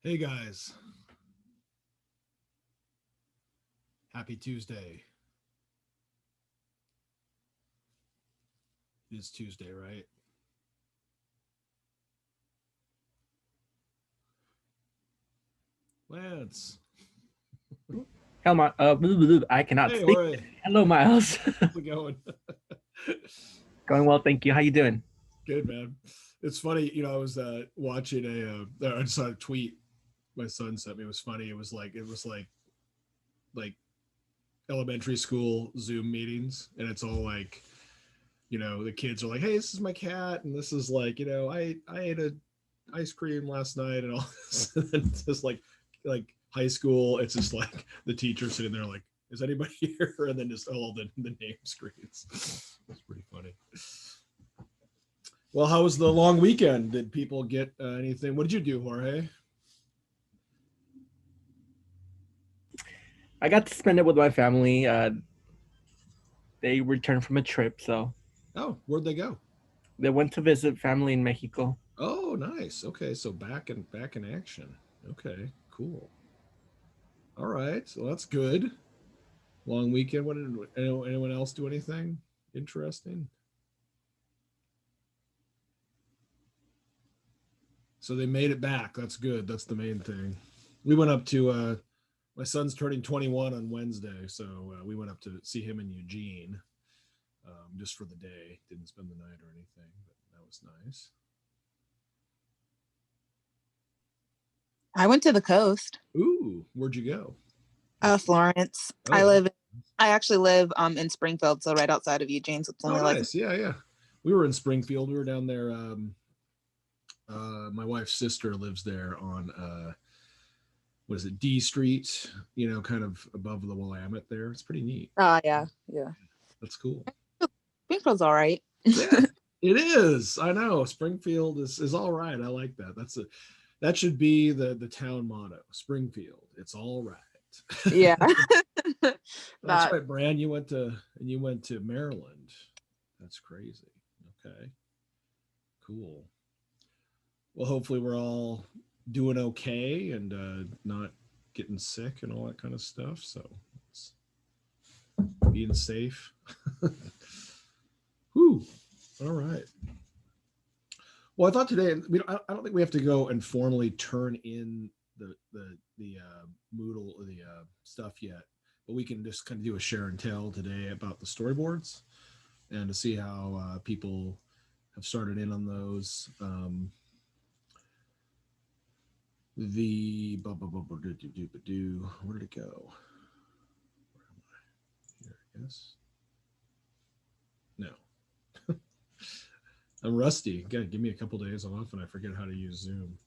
Hey guys, happy Tuesday. It is Tuesday, right? Lance. Hello, I cannot Hey, speak. Jorge. Hello, Miles. How's it going? Going well, thank you. How you doing? Good, man. It's funny, I was watching I saw a tweet my son sent me. It was funny. It was like elementary school Zoom meetings, and it's all like, the kids are like, "Hey, this is my cat," and this is like, I ate a ice cream last night, and all this. And then it's just like high school. It's just like the teacher sitting there like, "Is anybody here?" And then just all the name screens. It's pretty funny. Well, how was the long weekend? Did people get anything? What did you do, Jorge? I got to spend it with my family. They returned from a trip, so Oh, where'd they go? they went to visit family in Mexico. Oh, nice. Okay, so back in action. Okay, cool. All right, so that's good. Long weekend. What did anyone else do anything interesting? So they made it back. That's good. That's the main thing. We went up to my son's turning 21 on Wednesday, so we went up to see him in Eugene just for the day. Didn't spend the night or anything, but that was nice. I went to the coast. Ooh, where'd you go? Florence. Oh, I actually live in Springfield, so right outside of Eugene. So it's oh, only like nice. Yeah, yeah. We were in Springfield. We were down there. My wife's sister lives there on what is it, D Street? Kind of above the Willamette there. It's pretty neat. yeah. That's cool. Springfield's all right. Yeah, it is. I know. Springfield is all right. I like that. That should be the town motto. Springfield. It's all right. Yeah. That's right, Bran. You went to Maryland. That's crazy. Okay. Cool. Well, hopefully we're all doing okay and not getting sick and all that kind of stuff. So it's being safe. Whew. All right. Well, I thought today I don't think we have to go and formally turn in the Moodle the stuff yet, but we can just kind of do a share and tell today about the storyboards and to see how people have started in on those. Where did it go? Where am I? Here, I guess. No. I'm rusty. Gotta give me a couple days off and I forget how to use Zoom.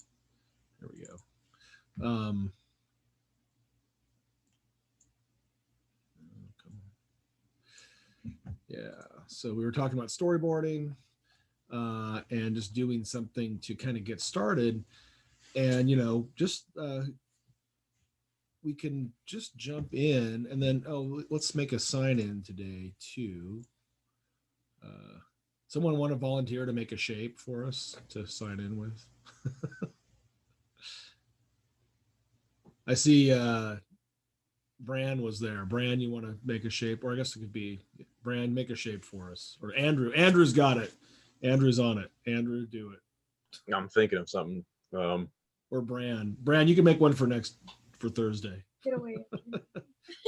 There we go. Yeah. So we were talking about storyboarding and just doing something to kind of get started. And just we can just jump in and then let's make a sign in today too. Someone want to volunteer to make a shape for us to sign in with? I see Bran was there. Bran, you want to make a shape? Or I guess it could be Bran, make a shape for us. Or Andrew. Andrew's got it. Andrew's on it. Andrew, do it. I'm thinking of something. Or Bran. Bran, you can make one for Thursday. Get away.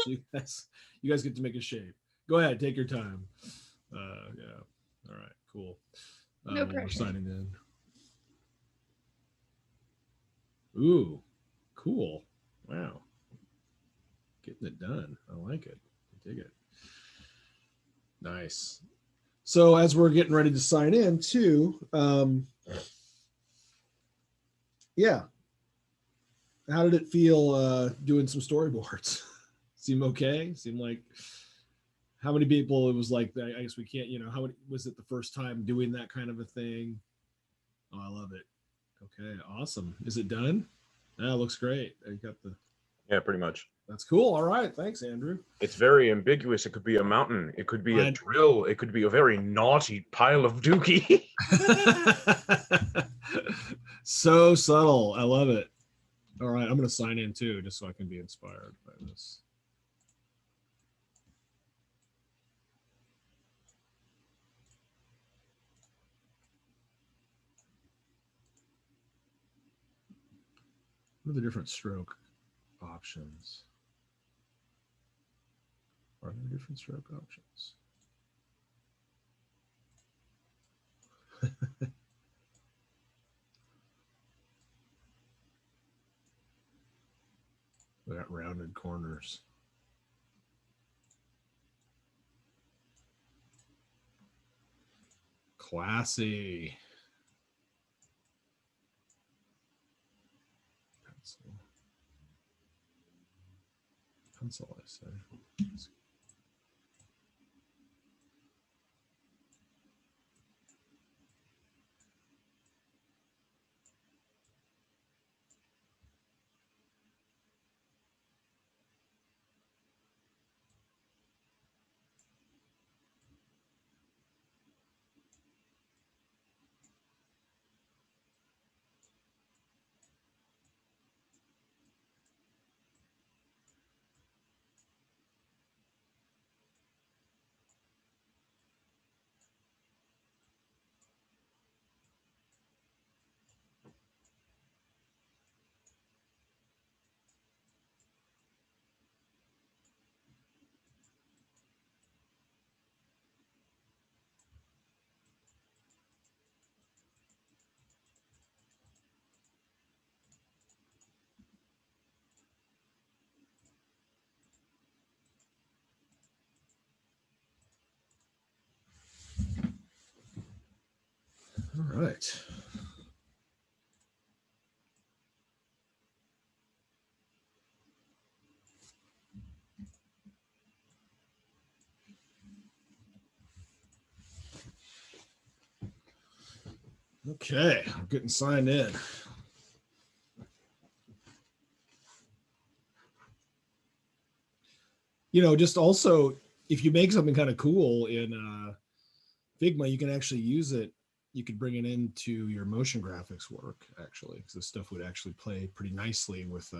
you guys get to make a shape. Go ahead, take your time. Yeah. All right, cool. No pressure. We're signing in. Ooh, cool. Wow. Getting it done. I like it. I dig it. Nice. So as we're getting ready to sign in too, yeah. How did it feel doing some storyboards? Seem okay? Seem like how many people it was like, I guess we can't, how many was it the first time doing that kind of a thing? Oh, I love it. Okay, awesome. Is it done? Yeah, it looks great. You got Yeah, pretty much. That's cool. All right. Thanks, Andrew. It's very ambiguous. It could be a mountain. It could be a drill. It could be a very naughty pile of dookie. So subtle. I love it. All right, I'm going to sign in too, just so I can be inspired by this. What are the different stroke options? Are there different stroke options? We got rounded corners. Classy. Pencil. Pencil, I say. All right. Okay, I'm getting signed in. You know, just also, if you make something kind of cool in Figma, you can actually use it. You could bring it into your motion graphics work, actually, because this stuff would actually play pretty nicely with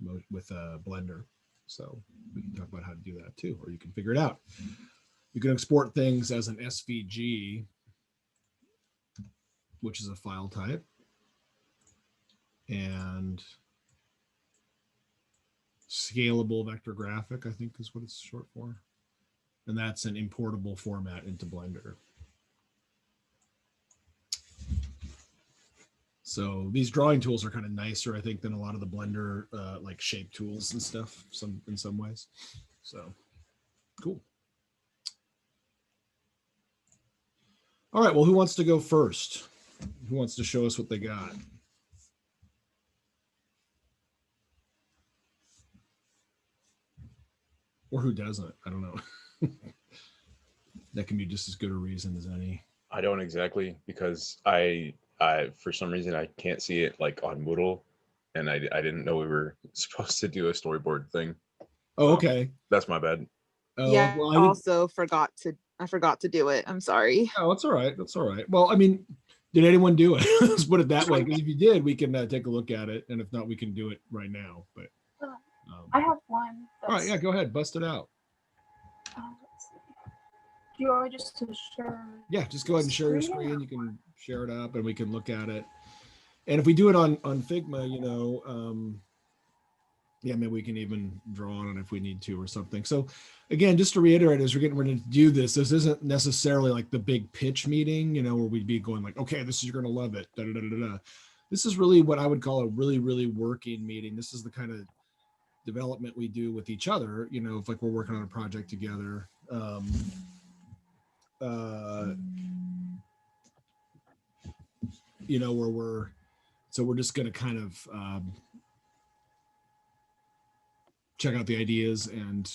Blender. So we can talk about how to do that too, or you can figure it out. You can export things as an SVG, which is a file type, and scalable vector graphic, I think is what it's short for. And that's an importable format into Blender. So these drawing tools are kind of nicer, I think, than a lot of the Blender like shape tools and stuff in some ways. So cool. All right, well, who wants to go first? Who wants to show us what they got? Or who doesn't? I don't know. That can be just as good a reason as any. I don't exactly, because I for some reason I can't see it like on Moodle, and I didn't know we were supposed to do a storyboard thing. Oh, okay. That's my bad. Oh, Yeah, well, I forgot to do it. I'm sorry. Oh, that's all right. That's all right. Well, I mean, did anyone do it? Let's put it that way. Because if you did, we can take a look at it, and if not, we can do it right now. But I have one. All right, yeah, go ahead, bust it out. Let's see. Do you want me just to share? Yeah, just go ahead and share your screen. You can share it up, and we can look at it. And if we do it on Figma, you know, yeah, maybe we can even draw on it if we need to or something. So again, just to reiterate, as we're getting ready to do this isn't necessarily like the big pitch meeting, you know, where we'd be going like, okay, this is, you're going to love it. Da, da, da, da, da. This is really what I would call a really, really working meeting. This is the kind of development we do with each other, you know, if like we're working on a project together. You know, where we're just going to kind of check out the ideas and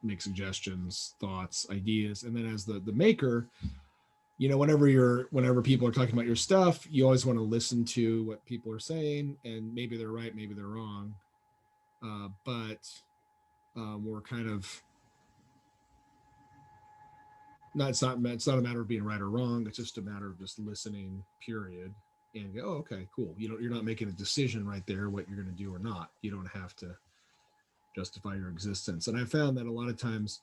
make suggestions, thoughts, ideas. And then as the maker, you know, whenever people are talking about your stuff, you always want to listen to what people are saying, and maybe they're right, maybe they're wrong. But we're kind of it's not a matter of being right or wrong. It's just a matter of just listening, period. and go, oh, okay, cool. You're not making a decision right there what you're going to do or not. You don't have to justify your existence. And I found that a lot of times,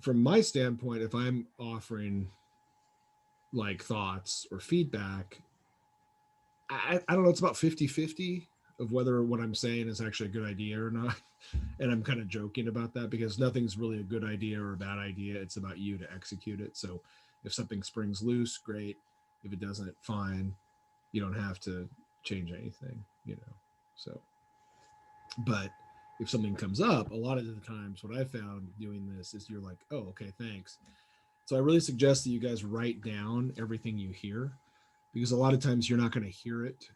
from my standpoint, if I'm offering like thoughts or feedback, I don't know, it's about 50-50 of whether what I'm saying is actually a good idea or not. And I'm kind of joking about that because nothing's really a good idea or a bad idea. It's about you to execute it. So if something springs loose, great. If it doesn't, fine. You don't have to change anything, So, but if something comes up, a lot of the times what I found doing this is you're like, oh, okay, thanks. So I really suggest that you guys write down everything you hear, because a lot of times you're not going to hear it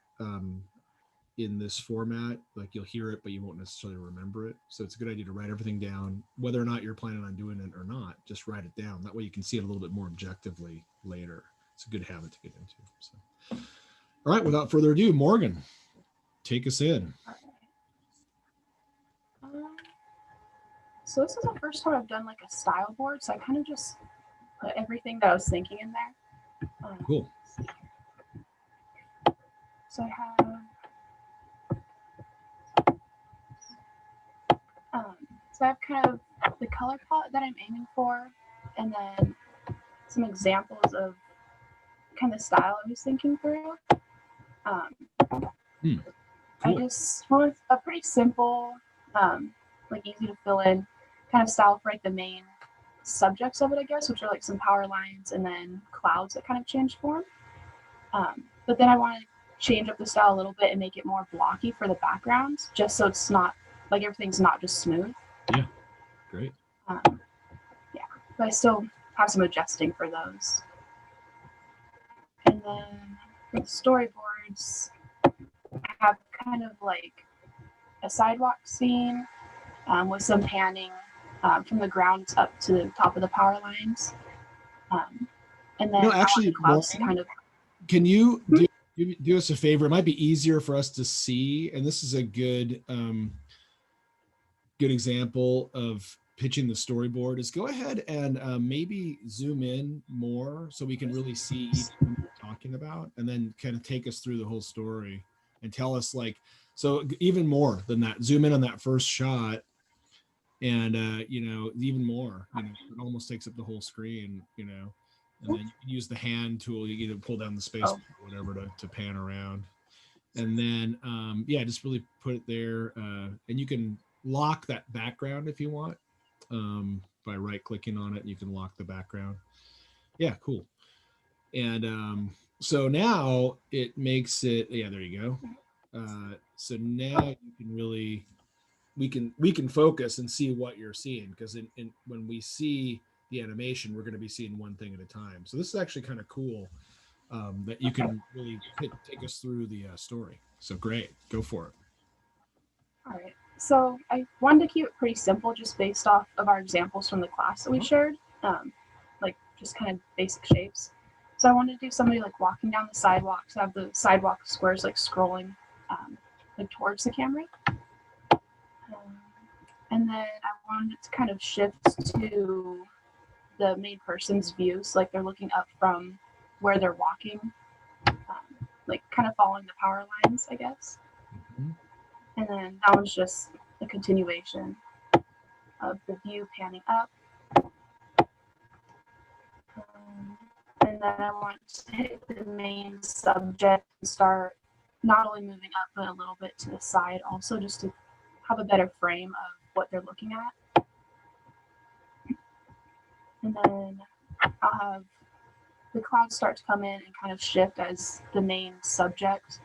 in this format. Like you'll hear it, but you won't necessarily remember it. So it's a good idea to write everything down, whether or not you're planning on doing it or not. Just write it down. That way you can see it a little bit more objectively later. It's a good habit to get into. So, all right, without further ado, Morgan, take us in. So this is the first time I've done like a style board, so I kind of just put everything that I was thinking in there. Cool. So I have kind of the color palette that I'm aiming for, and then some examples of kind of style I was thinking through. Cool. I just went with a pretty simple, like easy to fill in kind of style for like the main subjects of it, I guess, which are like some power lines and then clouds that kind of change form. But then I want to change up the style a little bit and make it more blocky for the backgrounds, just so it's not like everything's not just smooth. Yeah, great. Yeah, but I still have some adjusting for those. And then for the storyboards, I have kind of like a sidewalk scene with some panning from the ground up to the top of the power lines. And then actually, clouds kind of. Can you do us a favor? It might be easier for us to see, and this is a good good example of pitching the storyboard. Is go ahead and maybe zoom in more so we can really see each one we're talking about, and then kind of take us through the whole story and tell us like, so even more than that, zoom in on that first shot, and even more, it almost takes up the whole screen, and then you can use the hand tool. You can pull down the space or whatever to pan around, and then just really put it there, and you can lock that background if you want, by right clicking on it. You can lock the background. Yeah, cool. And so now it makes it, there you go. So now you can really, we can focus and see what you're seeing, because in when we see the animation, we're going to be seeing one thing at a time. So this is actually kind of cool, that you can really take us through the story. So great, go for it. All right. So I wanted to keep it pretty simple, just based off of our examples from the class that we shared, like just kind of basic shapes. So I wanted to do somebody like walking down the sidewalk, so have the sidewalk squares like scrolling like towards the camera. And then I wanted it to kind of shift to the main person's view, so like they're looking up from where they're walking, like kind of following the power lines, I guess. Mm-hmm. And then that was just a continuation of the view panning up. And then I want to hit the main subject and start not only moving up, but a little bit to the side also, just to have a better frame of what they're looking at. And then I'll have the clouds start to come in and kind of shift as the main subject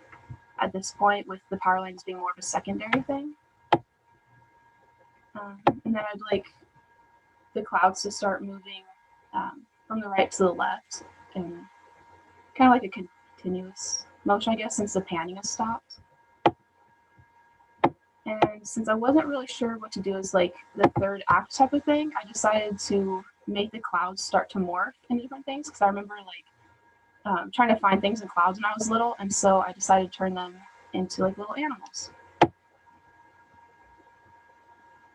at this point, with the power lines being more of a secondary thing. And then I'd like the clouds to start moving from the right to the left, and kind of like a continuous motion, I guess, since the panning has stopped. And since I wasn't really sure what to do as like the third act type of thing, I decided to make the clouds start to morph into different things, because I remember like trying to find things in clouds when I was little, and so I decided to turn them into like little animals.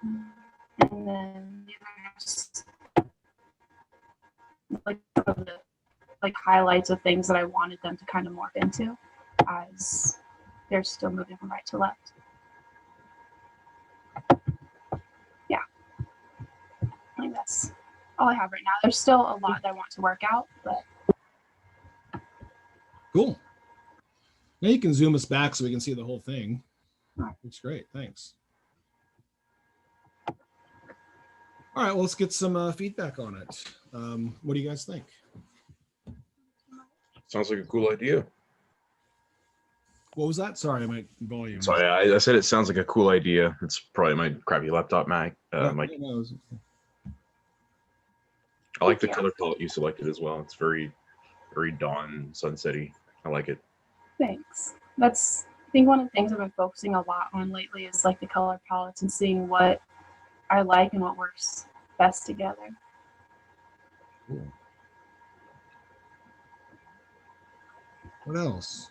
And then these are just like some of the like highlights of things that I wanted them to kind of morph into as they're still moving from right to left. Yeah, I think that's all I have right now. There's still a lot that I want to work out, but Cool. Now you can zoom us back so we can see the whole thing. All right. That's great. Thanks. All right, well, let's get some feedback on it. What do you guys think? Sounds like a cool idea. What was that? Sorry, my volume. Sorry, I said it sounds like a cool idea. It's probably my crappy laptop mic. Yeah, Mic. yeah, no, it was- I like the Yeah. color palette you selected as well. It's very, very dawn, sunsetty. I like it. thanks. That's, I think, one of the things I've been focusing a lot on lately is like the color palettes and seeing what I like and what works best together. Cool. What else?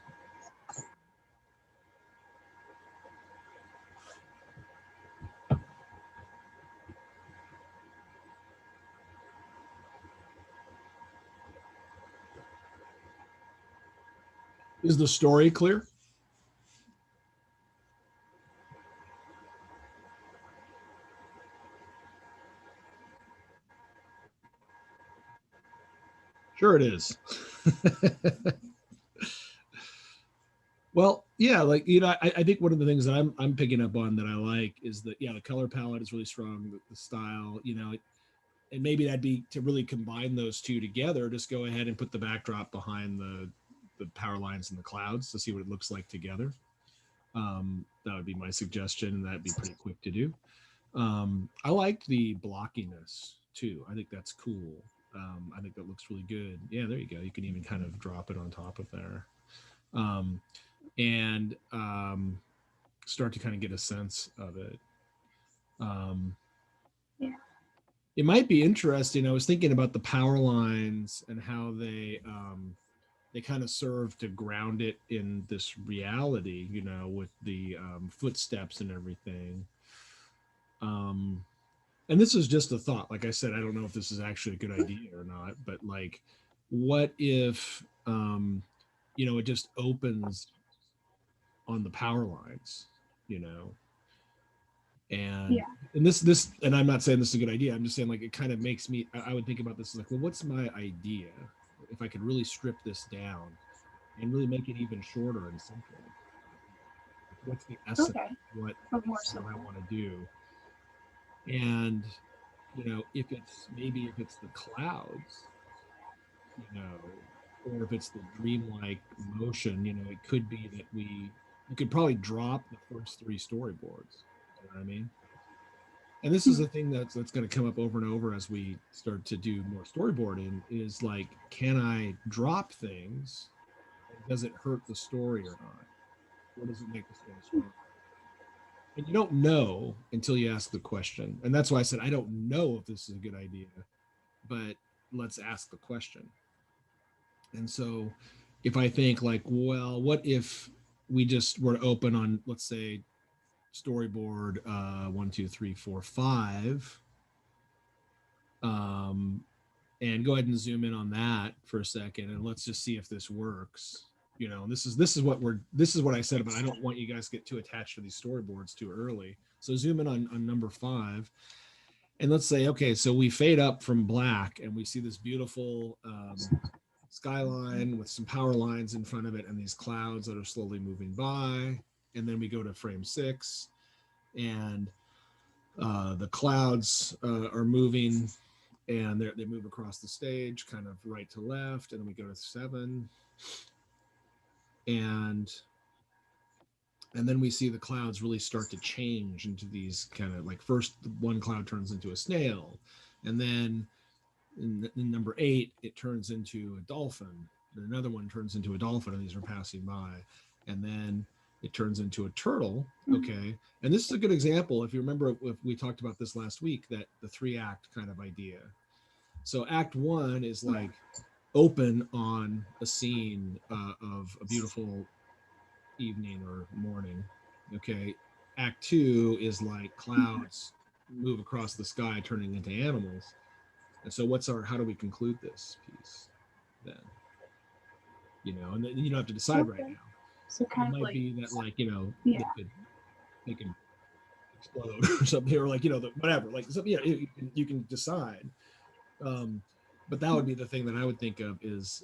Is the story clear? Sure it is. Well, yeah, like, you know, I think one of the things that I'm picking up on that I like is that, yeah, the color palette is really strong, the style, you know, and maybe that'd be to really combine those two together. Just go ahead and put the backdrop behind the power lines and the clouds to see what it looks like together. That would be my suggestion, and that'd be pretty quick to do. I like the blockiness too. I think that's cool. I think that looks really good. Yeah, there you go. You can even kind of drop it on top of there. And start to kind of get a sense of it. Yeah. It might be interesting. I was thinking about the power lines and how they kind of serve to ground it in this reality, you know, with the footsteps and everything. And this is just a thought. Like I said, I don't know if this is actually a good idea or not, but like, what if you know, it just opens on the power lines, you know, and Yeah. and this and I'm not saying this is a good idea, I'm just saying like it kind of makes me, I would think about this as like, well, what's my idea if I could really strip this down and really make it even shorter and simpler? What's the essence Okay. of what More I simple. want to do? And you know, if it's the clouds, you know, or if it's the dreamlike motion, you know, it could be that you could probably drop the first three storyboards. You know what I mean? And this is a thing that's going to come up over and over as we start to do more storyboarding, is like, can I drop things? Does it hurt the story or not? Or does it make the story stronger? And you don't know until you ask the question. And that's why I said, I don't know if this is a good idea, but let's ask the question. And so if I think like, well, what if we just were to open on, let's say, storyboard 1, 2, 3, 4, 5, and go ahead and zoom in on that for a second, and let's just see if this works. You know, this is what I said about, I don't want you guys to get too attached to these storyboards too early. So zoom in on number 5, and let's say, okay, so we fade up from black and we see this beautiful skyline with some power lines in front of it and these clouds that are slowly moving by. And then we go to frame 6, and the clouds are moving, and they move across the stage kind of right to left. And then we go to 7, and then we see the clouds really start to change into these kind of like, first one cloud turns into a snail, and then in number 8 it turns into a dolphin, and another one turns into a dolphin, and these are passing by, and then it turns into a turtle. Okay, and this is a good example. If you remember, if we talked about this last week, that the 3-act kind of idea. So act 1 is like open on a scene of a beautiful evening or morning. Okay, act 2 is like clouds move across the sky turning into animals. And so how do we conclude this piece then? you know, and then you don't have to decide right Okay. now. So It kind of might like, be that, like, you know, yeah. they can explode or something, or like, you know, whatever, like, so, yeah, you can decide. Um, but that would be the thing that I would think of is,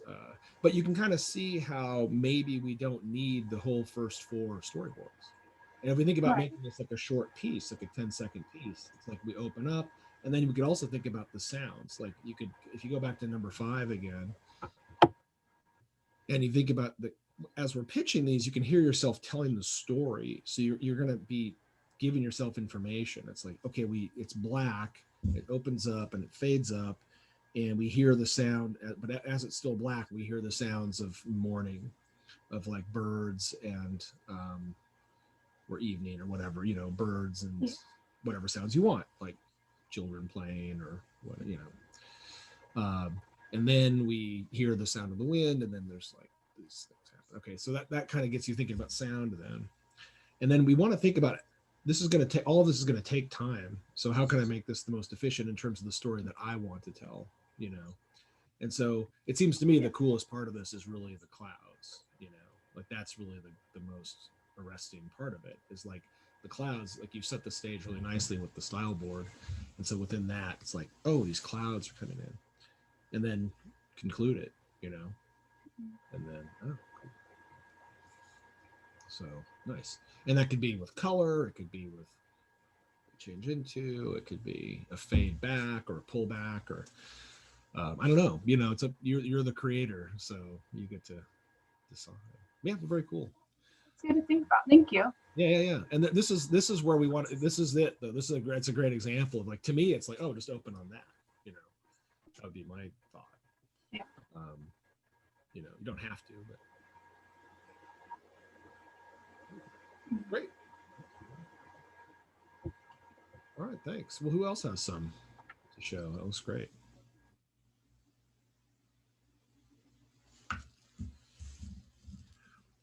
but you can kind of see how maybe we don't need the whole first 4 storyboards. And if we think about Right. making this like a short piece, like a 10-second piece, it's like we open up, and then we could also think about the sounds. Like you could, if you go back to number 5 again, and you think about the, as we're pitching these, you can hear yourself telling the story. So you're going to be giving yourself information. It's like, okay, it's black, it opens up and it fades up, and we hear the sound, but as it's still black, we hear the sounds of morning, of like birds and or evening or whatever, you know, birds and Yeah. whatever sounds you want, like children playing or what, you know. And then we hear the sound of the wind, and then there's like these things happen. Okay, so that kind of gets you thinking about sound then. And then we want to think about it. This is going to take, all of this is going to take time. So how can I make this the most efficient in terms of the story that I want to tell, you know? And so it seems to me the coolest part of this is really the clouds, you know, like that's really the most arresting part of it is like the clouds, like you set the stage really nicely with the style board. And so within that, it's like, oh, these clouds are coming in, and then conclude it, you know, and then, oh, cool. So nice. And that could be with color, it could be with change into, it could be a fade back or a pull back, or I don't know, you know, it's a, you're the creator, so you get to decide. Yeah, very cool. It's good to think about. Thank you. Yeah. And this is where we want, this is it though. This is it's a great example of, like, to me it's like, oh, just open on that, you know, that would be my thought. Yeah. You know, you don't have to, but great. All right, thanks. Well, who else has some to show? That was great.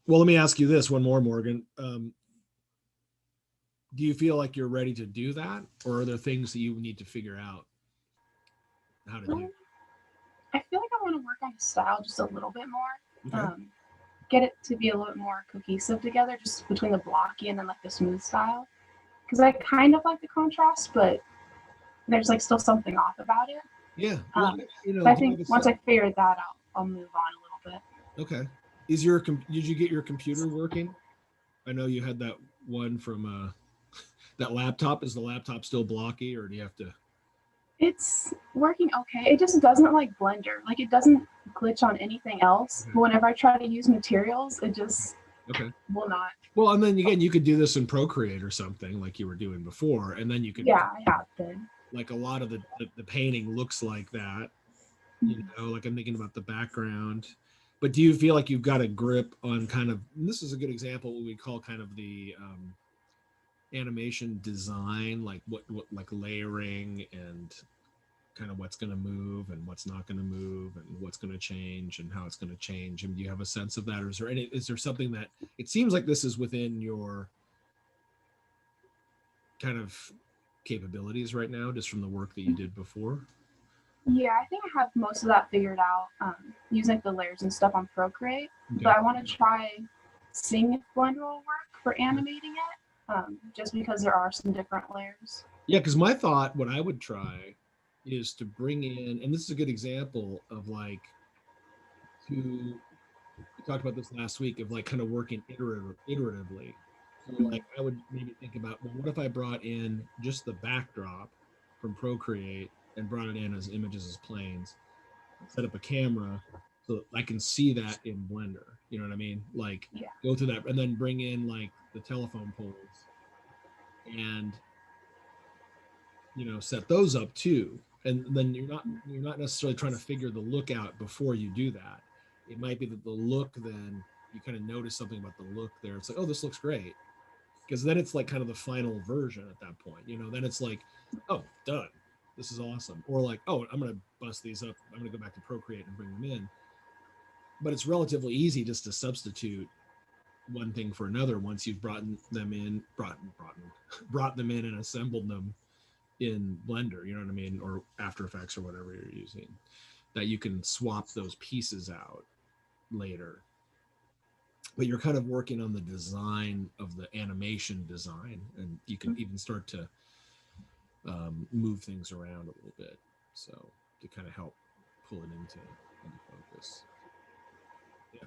Well, let me ask you this one more, Morgan. Do you feel like you're ready to do that, or are there things that you need to figure out how to do? I feel like I want to work on the style just a little bit more. Okay. Get it to be a little more cohesive together, just between the blocky and then like the smooth style. Because I kind of like the contrast, but there's like still something off about it. Yeah. Well, you know, But I do you think have a once set? I figure that out, I'll move on a little bit. Okay. Is your did you get your computer working? I know you had that one from that laptop. Is the laptop still blocky, or do you have to? It's working okay. It just doesn't like Blender. Like it doesn't glitch on anything else. Okay. But whenever I try to use materials, it just Okay. will not. Well, and then again, you could do this in Procreate or something like you were doing before, and then you could. Yeah, I have been. Like a lot of the painting looks like that, you know, like I'm thinking about the background. But do you feel like you've got a grip on kind of, and this is a good example, what we call kind of the animation design, like what like layering and kind of what's going to move and what's not going to move and what's going to change and how it's going to change? And do you have a sense of that, or is there something that it seems like this is within your kind of capabilities right now, just from the work that you did before? Yeah, I think I have most of that figured out using the layers and stuff on Procreate. Okay. But I want to try seeing if Blender will work for animating it, just because there are some different layers. Yeah, because my thought, what I would try is to bring in, and this is a good example of like, we talked about this last week, of like kind of working iteratively. So like I would maybe think about, well, what if I brought in just the backdrop from Procreate and brought it in as images as planes, set up a camera so I can see that in Blender. You know what I mean? Like Yeah. go through that and then bring in like the telephone poles and, you know, set those up too. And then you're not necessarily trying to figure the look out before you do that. It might be that the look, then you kind of notice something about the look there. It's like, oh, this looks great. Because then it's like kind of the final version at that point, you know, then it's like, oh, done. This is awesome. Or like, oh, I'm going to bust these up. I'm going to go back to Procreate and bring them in. But it's relatively easy just to substitute one thing for another once you've brought them in and assembled them in Blender, you know what I mean, or After Effects or whatever you're using, that you can swap those pieces out later. But you're kind of working on the design of the animation design, and you can even start to move things around a little bit, so to kind of help pull it into focus. Yeah.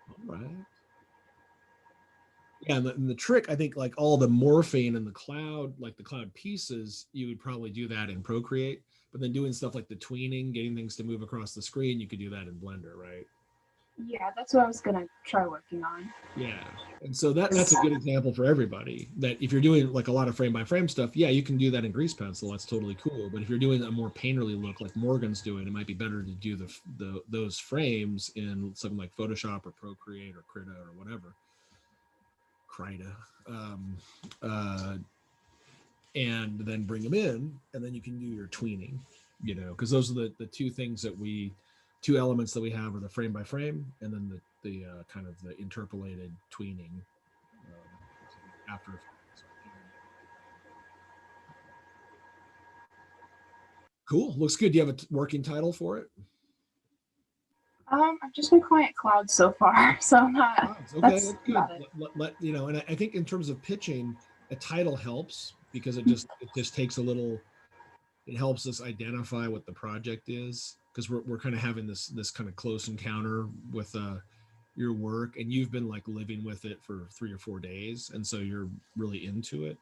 All right. Yeah, and the trick, I think, like all the morphing and the cloud, like the cloud pieces, you would probably do that in Procreate. But then doing stuff like the tweening, getting things to move across the screen, you could do that in Blender, right? Yeah, that's what I was gonna try working on. Yeah. And so that's a good example for everybody, that if you're doing like a lot of frame by frame stuff, yeah, you can do that in Grease Pencil. That's totally cool. But if you're doing a more painterly look like Morgan's doing, it might be better to do those frames in something like Photoshop or Procreate or Krita or whatever. Krita. And then bring them in, and then you can do your tweening, because those are the two elements that we have are the frame by frame, and then the kind of the interpolated tweening after. Cool, looks good. Do you have a working title for it? I've just been calling it Cloud so far, so I'm not. Okay, that's good. about it. And I think in terms of pitching, a title helps because it just takes a little. It helps us identify what the project is, because we're kind of having this kind of close encounter with your work, and you've been like living with it for 3 or 4 days, and so you're really into it,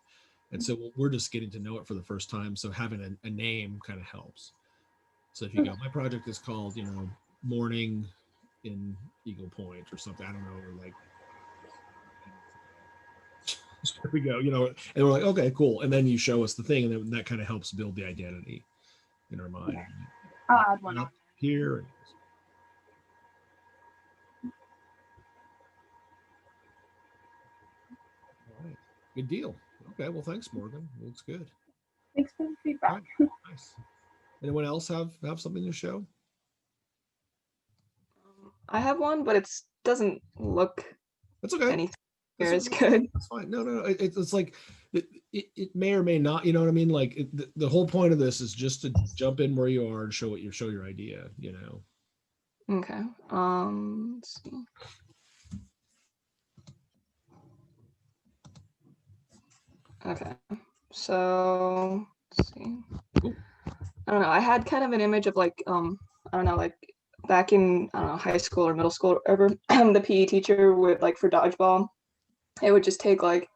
and so we're just getting to know it for the first time. So having a name kind of helps. So if you go, my project is called Morning in Eagle Point or something, I don't know, or like here we go, and we're like, okay, cool, and then you show us the thing, and then that kind of helps build the identity in our mind. Yeah. I'll add one on. Here. All right. Good deal. Okay, well, thanks, Morgan. Looks good. Thanks for the feedback. Right. Nice. Anyone else have something to show? I have one, but it doesn't look That's okay. anything near as good. That's fine. No. It's like it may or may not. You know what I mean? Like the whole point of this is just to jump in where you are and show your idea. Okay. Let's see. Okay. So let's see. Cool. I don't know. I had kind of an image of like I don't know, like back in high school or middle school or whatever, the PE teacher would like for dodgeball, it would just take like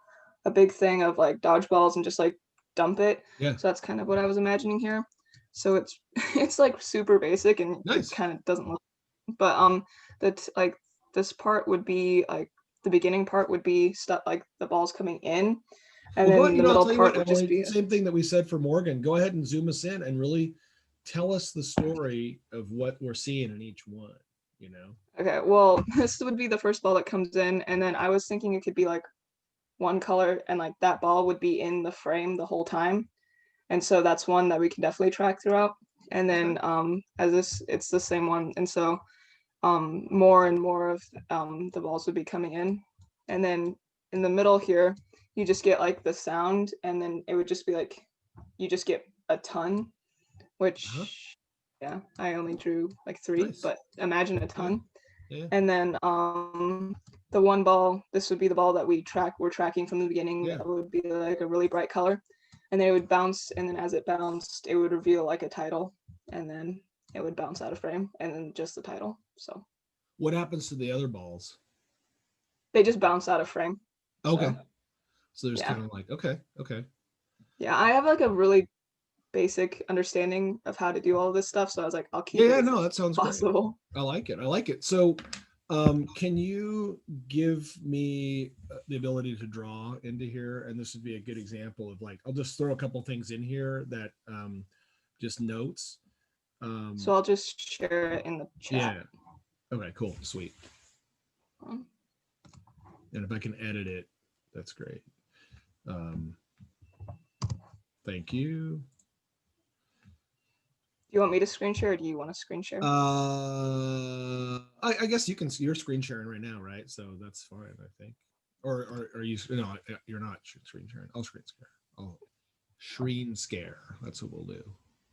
a big thing of like dodgeballs and just like dump it. Yeah. So that's kind of what I was imagining here. So it's like super basic and Nice. it kind of doesn't look, but that's like this part would be like the beginning part would be stuff like the balls coming in, and Well, then the middle part would just Emily, be same thing that we said for Morgan. Go ahead and zoom us in and really tell us the story of what we're seeing in each one. Okay, well, this would be the first ball that comes in, and then I was thinking it could be like one color, and like that ball would be in the frame the whole time, and so that's one that we can definitely track throughout. And then as this, it's the same one, and so more and more of the balls would be coming in, and then in the middle here, you just get like the sound, and then it would just be like you just get a ton, which yeah, I only drew like 3, Nice. but imagine a ton. Yeah. And then the one ball, this would be the ball that we're tracking from the beginning. Yeah. That would be like a really bright color, and then it would bounce, and then as it bounced, it would reveal like a title, and then it would bounce out of frame, and then just the title. So what happens to the other balls? they just bounce out of frame. Okay. So there's yeah. kind of like, okay. Yeah, I have like a really basic understanding of how to do all this stuff, so I was like, I'll keep it No, that sounds possible. great. I like it. So can you give me the ability to draw into here? And this would be a good example of like, I'll just throw a couple things in here that just notes. So I'll just share it in the chat. Yeah. Okay, cool. Sweet. And if I can edit it, that's great. Thank you. Do you want me to screen share, or do you want to screen share? I guess you're screen sharing right now, right? So that's fine, I think. Or are you? No, you're not screen sharing. I'll screen scare. I'll screen scare. That's what we'll do.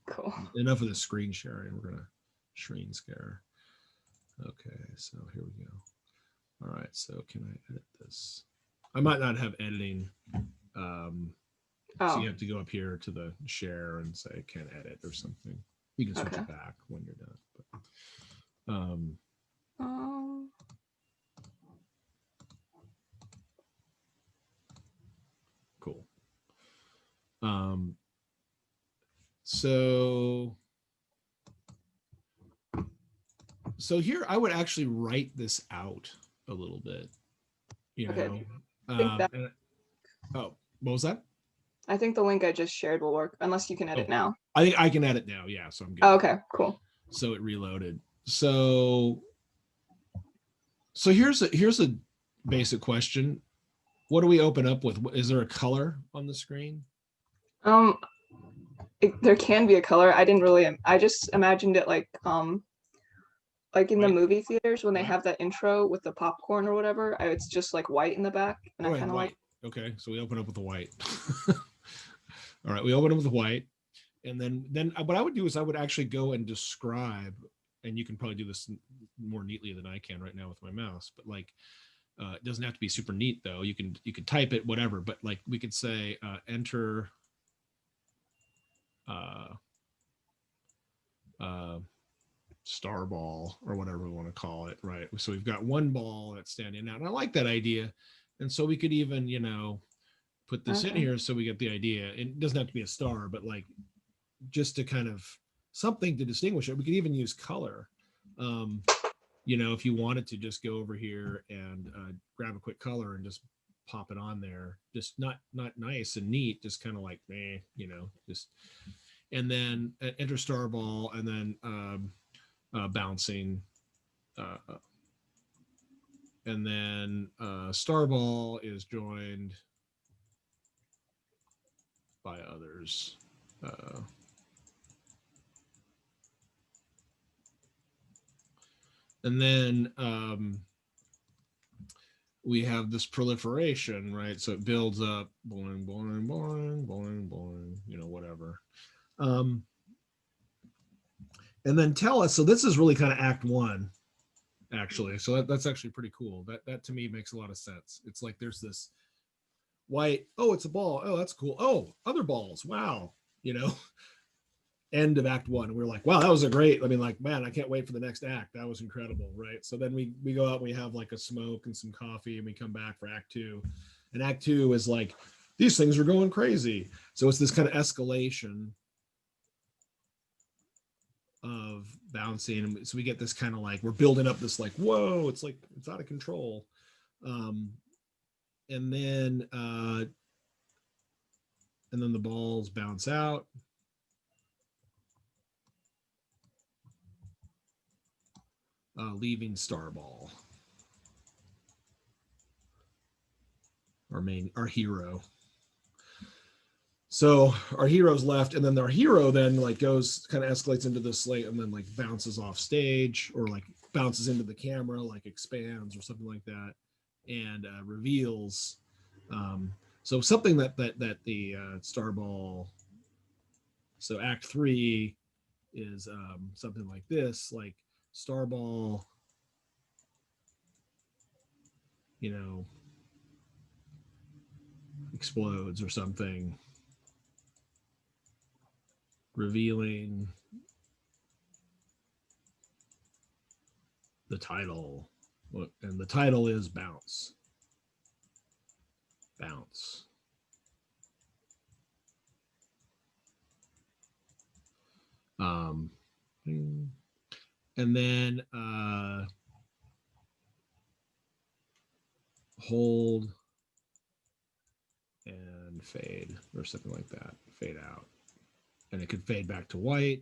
Cool. Enough of the screen sharing. We're gonna Screen scare. Okay, so here we go. All right, so can I edit this? I might not have editing. So you have to go up here to the share and say can edit or something. You can switch it back when you're done. But, cool. So here I would actually write this out a little bit, you know. Oh, what was that? I think the link I just shared will work unless you can edit now. I think I can edit now. Yeah, so I'm good. Oh, okay, cool. So it reloaded. So here's a basic question. What do we open up with? Is there a color on the screen? There can be a color. I just imagined it like in the movie theaters when they have that intro with the popcorn or whatever. It's just like white in the back, and I kind of like. Okay, so we open up with the white. All right, we open up with the white, and then what I would do is I would actually go and describe, and you can probably do this more neatly than I can right now with my mouse, but like it doesn't have to be super neat though. You can type it, whatever, but like we could say enter star ball or whatever we want to call it, right? So we've got one ball that's standing out, and I like that idea. And so we could even, you know, put this in here so we get the idea. It doesn't have to be a star, but like just to kind of something to distinguish it. We could even use color. You know, if you wanted to just go over here and grab a quick color and just pop it on there, just not nice and neat, just kind of like, you know, just, and then enter star ball, and then bouncing, and then star ball is joined by others. And then we have this proliferation, right? So it builds up, boing, boing, boing, boing, boing, you know, whatever. And then tell us, so this is really kind of act one, actually. So that's actually pretty cool. That to me makes a lot of sense. It's like there's this white, oh, it's a ball. Oh, that's cool. Oh, other balls. Wow. You know, end of act one. And we're like, wow, that was a great, I mean, like, man, I can't wait for the next act. That was incredible, right? So then we go out and we have like a smoke and some coffee, and we come back for act two. And act two is like, these things are going crazy. So it's this kind of escalation of bouncing. So we get this kind of like, we're building up this like, whoa, it's like, it's out of control. And then the balls bounce out. Leaving star ball. Our hero. So our hero's left, and then our hero then like goes, kind of escalates into the slate, and then like bounces off stage, or like bounces into the camera, like expands or something like that, and reveals. So something that the star ball. So act three is something like this, like star ball, you know, explodes or something, revealing the title. And the title is Bounce. Bounce. And then hold and fade, or something like that. Fade out. And it could fade back to white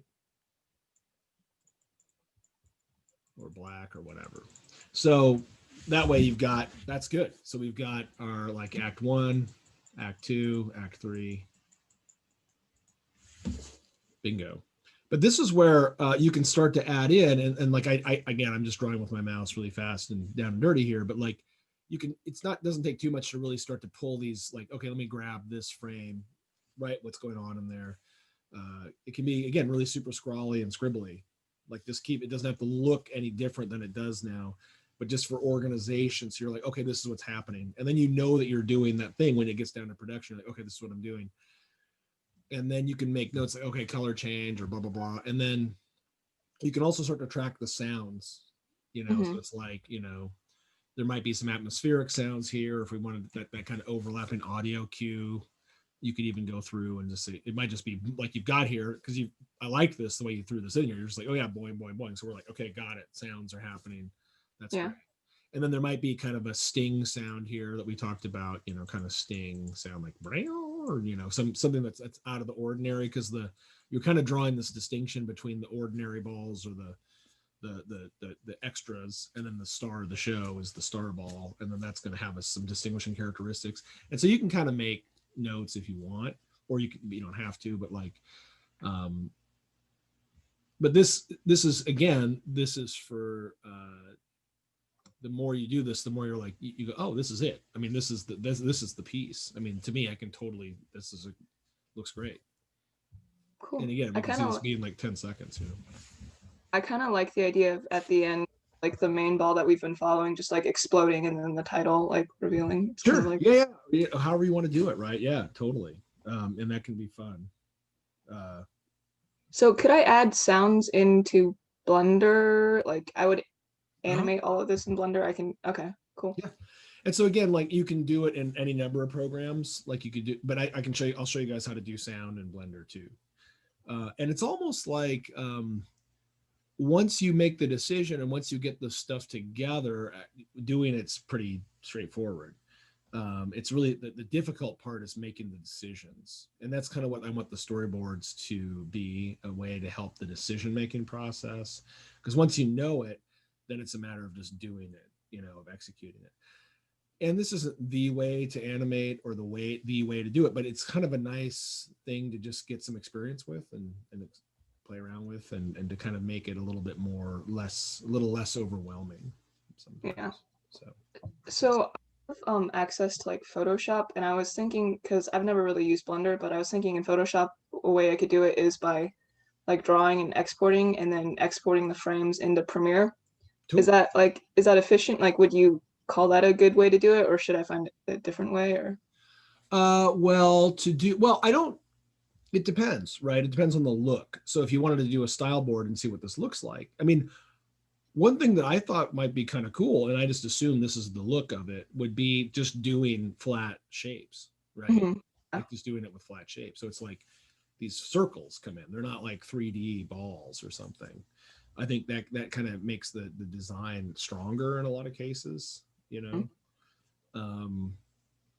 or black or whatever. So that way you've got, that's good. So we've got our like act one, act two, act three. Bingo. But this is where you can start to add in, and like I again, I'm just drawing with my mouse really fast and down and dirty here, but like you can, doesn't take too much to really start to pull these, like, okay, let me grab this frame, right? What's going on in there? It can be, again, really super scrawly and scribbly, Like just keep, it doesn't have to look any different than it does now, but just for organization. So you're like, okay, this is what's happening. And then you know that you're doing that thing when it gets down to production. Like, okay, this is what I'm doing. And then you can make notes like, okay, color change or blah, blah, blah. And then you can also start to track the sounds, you know, so it's like, you know, there might be some atmospheric sounds here. If we wanted that kind of overlapping audio cue, you could even go through and just say, it might just be like you've got here, because I like this, the way you threw this in here. You're just like, oh yeah, boing, boing, boing. So we're like, okay, got it. Sounds are happening. That's great. And then there might be kind of a sting sound here that we talked about, you know, kind of sting sound like, or, you know, something that's out of the ordinary, because you're kind of drawing this distinction between the ordinary balls or the extras, and then the star of the show is the star ball, and then that's going to have some distinguishing characteristics. And so you can kind of make notes if you want, or you don't have to, but like but this is, again, this is for the more you do this, the more you're like, you go, oh, this is it. I mean, this is the piece. I mean, to me, I can totally, looks great. Cool. And again, we can see this being like 10 seconds, you know. I kind of like the idea of at the end, like the main ball that we've been following, just like exploding and then the title like revealing. It's sure. Kind of like... yeah. However you want to do it, right? Yeah, totally. And that can be fun. So could I add sounds into Blender? Like I would animate all of this in Blender. I can. Okay, cool. Yeah. And so again, like you can do it in any number of programs, like you could do, but I can show you, I'll show you guys how to do sound in Blender too. And it's almost like once you make the decision and once you get the stuff together, doing it's pretty straightforward. It's really the difficult part is making the decisions. And that's kind of what I want the storyboards to be, a way to help the decision-making process. Because once you know it, then it's a matter of just doing it, you know, of executing it. And this isn't the way to animate or the way to do it, but it's kind of a nice thing to just get some experience with and play around with, and to kind of make it a little less overwhelming sometimes. Yeah. So I have access to like Photoshop, and I was thinking, because I've never really used Blender, but I was thinking in Photoshop a way I could do it is by like drawing and exporting, and then exporting the frames into Premiere. Cool. Is that efficient? Like, would you call that a good way to do it, or should I find a different way? Or it depends, right? It depends on the look. So if you wanted to do a style board and see what this looks like, I mean, one thing that I thought might be kind of cool, and I just assume this is the look of it, would be just doing flat shapes, right? Like just doing it with flat shapes. So it's like these circles come in. They're not like 3D balls or something. I think that kind of makes the design stronger in a lot of cases, you know?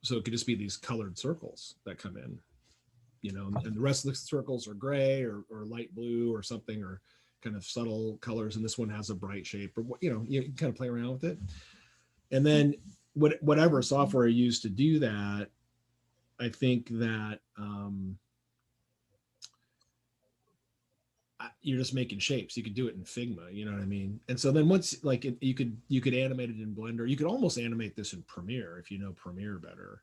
So it could just be these colored circles that come in, you know, and the rest of the circles are gray or light blue or something, or kind of subtle colors. And this one has a bright shape, or, you know, you can kind of play around with it. And then whatever software you use to do that, I think that you're just making shapes. You could do it in Figma, you know what I mean? And so then once, like, you could animate it in Blender. You could almost animate this in Premiere if you know Premiere better,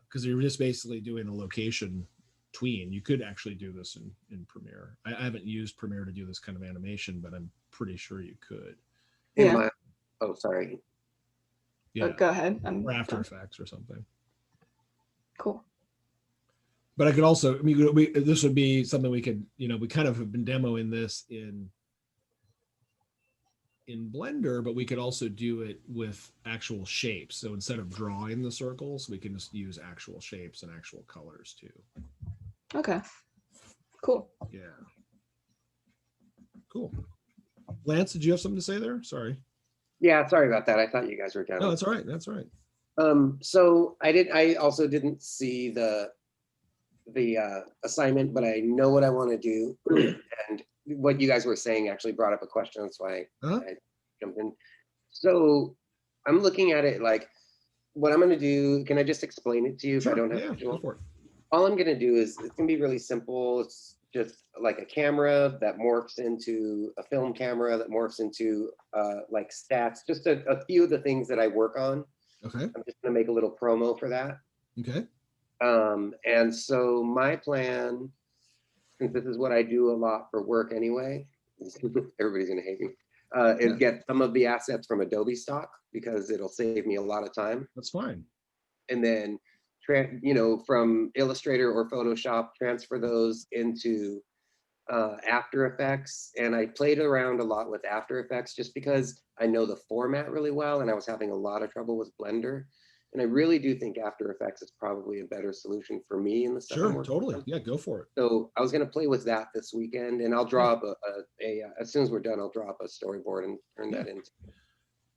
because you're just basically doing a location tween. You could actually do this in Premiere. I haven't used Premiere to do this kind of animation, but I'm pretty sure you could. Yeah. Sorry. Yeah. Go ahead. Or After Effects or something. Cool. But I could also, I mean, this would be something we could, you know, we kind of have been demoing this in Blender, but we could also do it with actual shapes. So instead of drawing the circles, we can just use actual shapes and actual colors too. Okay. Cool. Yeah. Cool. Lance, did you have something to say there? Sorry. Yeah, sorry about that. I thought you guys were done. No, that's all right. That's all right. So I also didn't see the assignment, but I know what I want to do. And what you guys were saying actually brought up a question. That's why I jumped in. So I'm looking at it like, what I'm going to do, can I just explain it to you if I don't have visual? Go for it. All I'm going to do is, it's going to be really simple. It's just like a camera that morphs into a film camera that morphs into like stats, just a few of the things that I work on. Okay. I'm just going to make a little promo for that. Okay. And so my plan, since this is what I do a lot for work anyway, everybody's gonna hate me. And get some of the assets from Adobe stock because it'll save me a lot of time. That's fine. And then, from Illustrator or Photoshop, transfer those into After Effects. And I played around a lot with After Effects just because I know the format really well, and I was having a lot of trouble with Blender. And I really do think After Effects is probably a better solution for me in the stuff I'm Sure, working totally. on. Yeah, go for it. So I was going to play with that this weekend, and I'll draw up as soon as we're done, I'll draw up a storyboard and turn that into.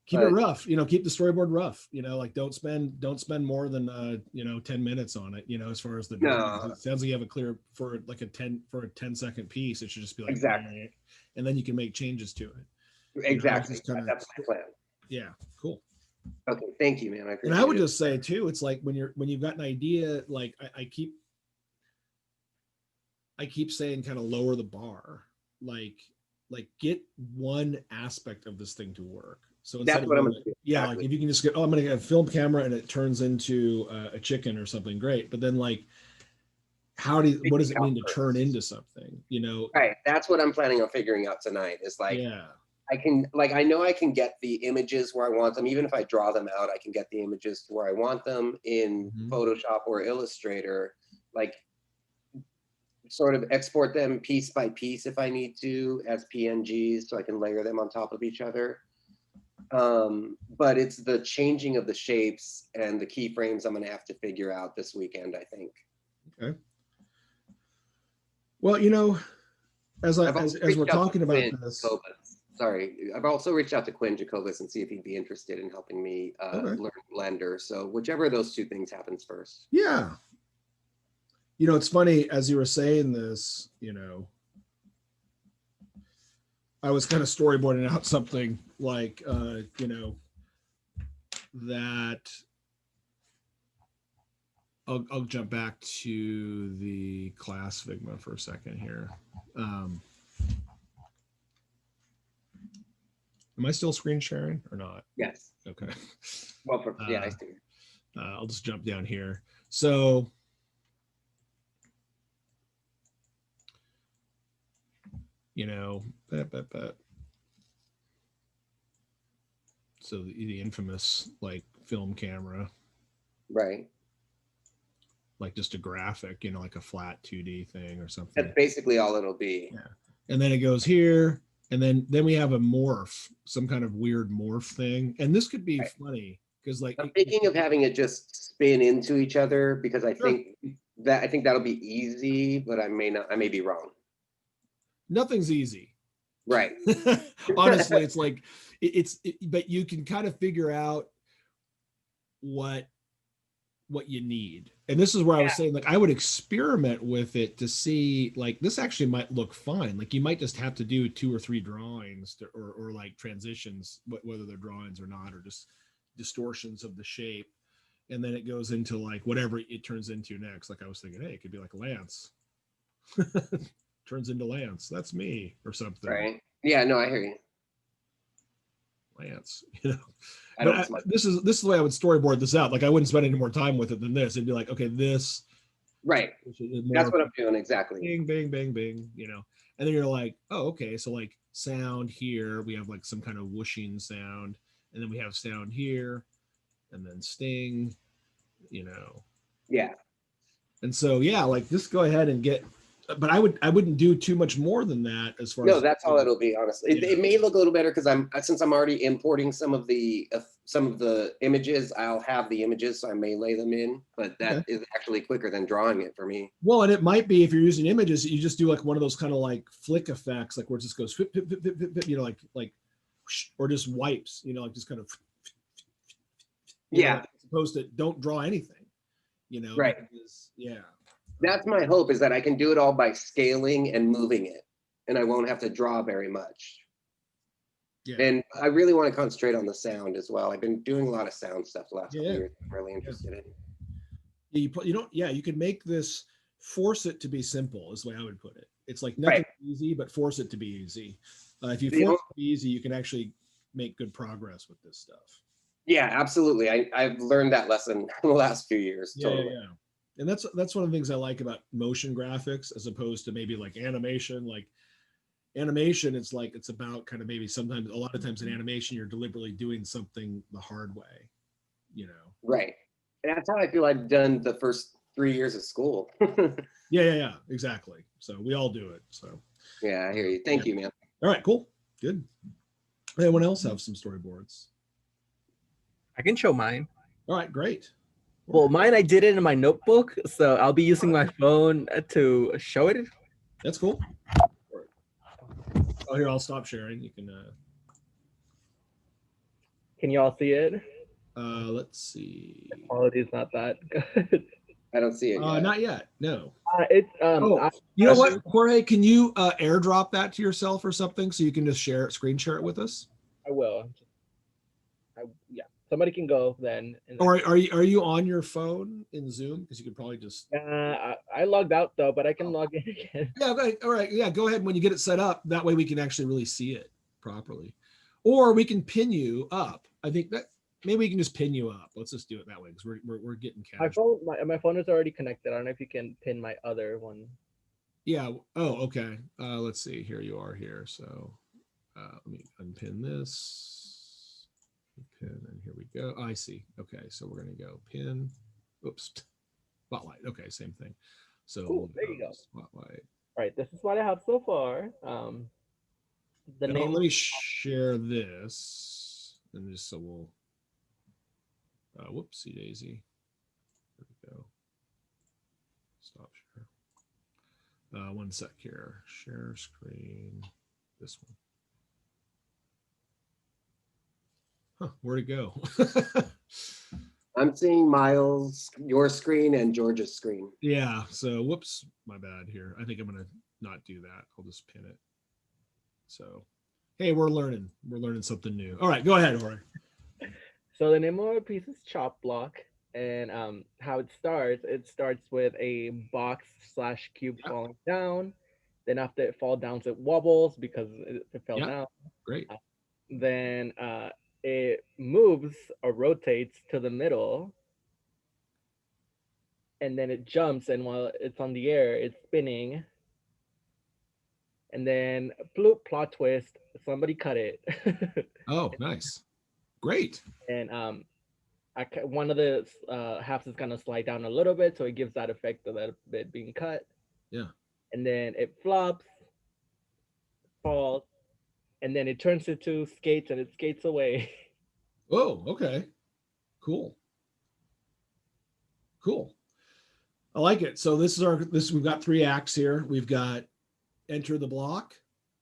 Keep it rough, keep the storyboard rough, like don't spend more than 10 minutes on it, as far as the drawings. It sounds like you have a clear for a 10-second piece. It should just be like Exactly. And then you can make changes to it. Exactly. Kinda, that's my plan. Yeah, cool. Okay, thank you, man. And I would just say too, it's like when you've got an idea, like I keep saying kind of lower the bar, like get one aspect of this thing to work. So that's what I'm gonna do. Yeah, exactly. like if you can just get, I'm gonna get a film camera and it turns into a chicken or something, great. But then like, what does it mean to turn into something? Right. That's what I'm planning on figuring out tonight. Is like, I know I can get the images where I want them. Even if I draw them out, I can get the images to where I want them in Photoshop or Illustrator. Like, sort of export them piece by piece if I need to as PNGs, so I can layer them on top of each other. But it's the changing of the shapes and the keyframes I'm going to have to figure out this weekend, I think. Okay. Well, as we're talking about this, sorry, I've also reached out to Quinn Jacobus and see if he'd be interested in helping me learn Blender. So whichever of those two things happens first. Yeah. It's funny, as you were saying this, I was kind of storyboarding out something like, that I'll jump back to the class Figma for a second here. Am I still screen sharing or not? Yes. Okay. Well, I see. I'll just jump down here. So, so the infamous like film camera, right? Like just a graphic, like a flat 2D thing or something. That's basically all it'll be. Yeah. And then it goes here, and then we have a morph, some kind of weird morph thing. And this could be funny because like I'm thinking of having it just spin into each other because I think that'll be easy, but I may be wrong. Nothing's easy. Right. Honestly, it's like but you can kind of figure out what you need. And this is where I was saying, like, I would experiment with it to see, like, this actually might look fine. Like, you might just have to do 2 or 3 drawings or like transitions, whether they're drawings or not, or just distortions of the shape. And then it goes into like whatever it turns into next. Like I was thinking, hey, it could be like Lance. Turns into Lance. That's me or something. Right. Yeah, no, I hear you. Lance, this is the way I would storyboard this out. Like I wouldn't spend any more time with it than this. It'd be like, okay, this. Right. That's what I'm doing exactly. Bing, bing, bing, bing. And then you're like, oh, okay. So like sound here, we have like some kind of whooshing sound, and then we have sound here, and then sting. Yeah. And so like just go ahead and get. But I wouldn't do too much more than that as far as. No, that's all it'll be, honestly. It may look a little better because since I'm already importing some of the images, I'll have the images, so I may lay them in. But that is actually quicker than drawing it for me. Well, and it might be if you're using images, you just do like one of those kind of like flick effects, like where it just goes, like, or just wipes, like just kind of. Yeah. As opposed to don't draw anything, Right. Because, yeah. That's my hope, is that I can do it all by scaling and moving it, and I won't have to draw very much. Yeah. And I really want to concentrate on the sound as well. I've been doing a lot of sound stuff the last couple years. I'm really interested in. You could make this, force it to be simple is the way I would put it. It's like nothing easy, but force it to be easy. If you force it to be easy, you can actually make good progress with this stuff. Yeah, absolutely. I've learned that lesson in the last few years. Totally. Yeah. And that's one of the things I like about motion graphics as opposed to maybe like animation. Like animation, it's like it's about kind of maybe sometimes, a lot of times in animation, you're deliberately doing something the hard way, you know. Right. And that's how I feel I've done the first 3 years of school. Yeah, exactly. So we all do it. So Yeah, I hear you. Thank you, man. all right, cool, good. Anyone else have some storyboards? I can show mine. All right, great. Well, mine, I did it in my notebook, so I'll be using my phone to show it. That's cool. Oh, here, I'll stop sharing. You Can you all see it? let's see. Quality is not that good. I don't see it yet. Not yet. No. It's Oh, you know what, Jorge? Can you airdrop that to yourself or something so you can just share it, screen share it with us? I will. Yeah, somebody can go then. Or are you on your phone in Zoom? Because you could probably just. I logged out though, but I can log in again. Yeah. Okay. All right. Yeah. Go ahead when you get it set up. That way we can actually really see it properly, or we can pin you up. I think that maybe we can just pin you up. Let's just do it that way because we're getting casual. My phone is already connected. I don't know if you can pin my other one. Yeah. Oh, okay. Let's see. Here you are here. So let me unpin this. Pin, and here we go. I see. Okay. So we're going to go pin. Oops. Spotlight. Okay. Same thing. So Cool, there you go. Spotlight. All right. This is what I have so far. The name. Let me share this. And just so we'll. Whoopsie daisy. There we go. Stop share. One sec here. Share screen. This one. Huh, where'd it go? I'm seeing Miles, your screen, and George's screen. Yeah, so whoops, my bad here. I think I'm gonna not do that. I'll just pin it. So, hey, we're learning something new. All right, go ahead, Jorge. So the name of our piece is Chop Block, and how it starts with a box / cube falling down. Then after it falls down, it wobbles because it fell down. Great. Then it moves or rotates to the middle, and then it jumps, and while it's on the air, it's spinning. And then bloop, plot twist, somebody cut it. Oh, nice. Great. And one of the halves is gonna slide down a little bit, so it gives that effect of that bit being cut. Yeah. And then it flops, falls, and then it turns into skates, and it skates away. Oh, okay. Cool. I like it. So we've got 3 acts here. We've got enter the block.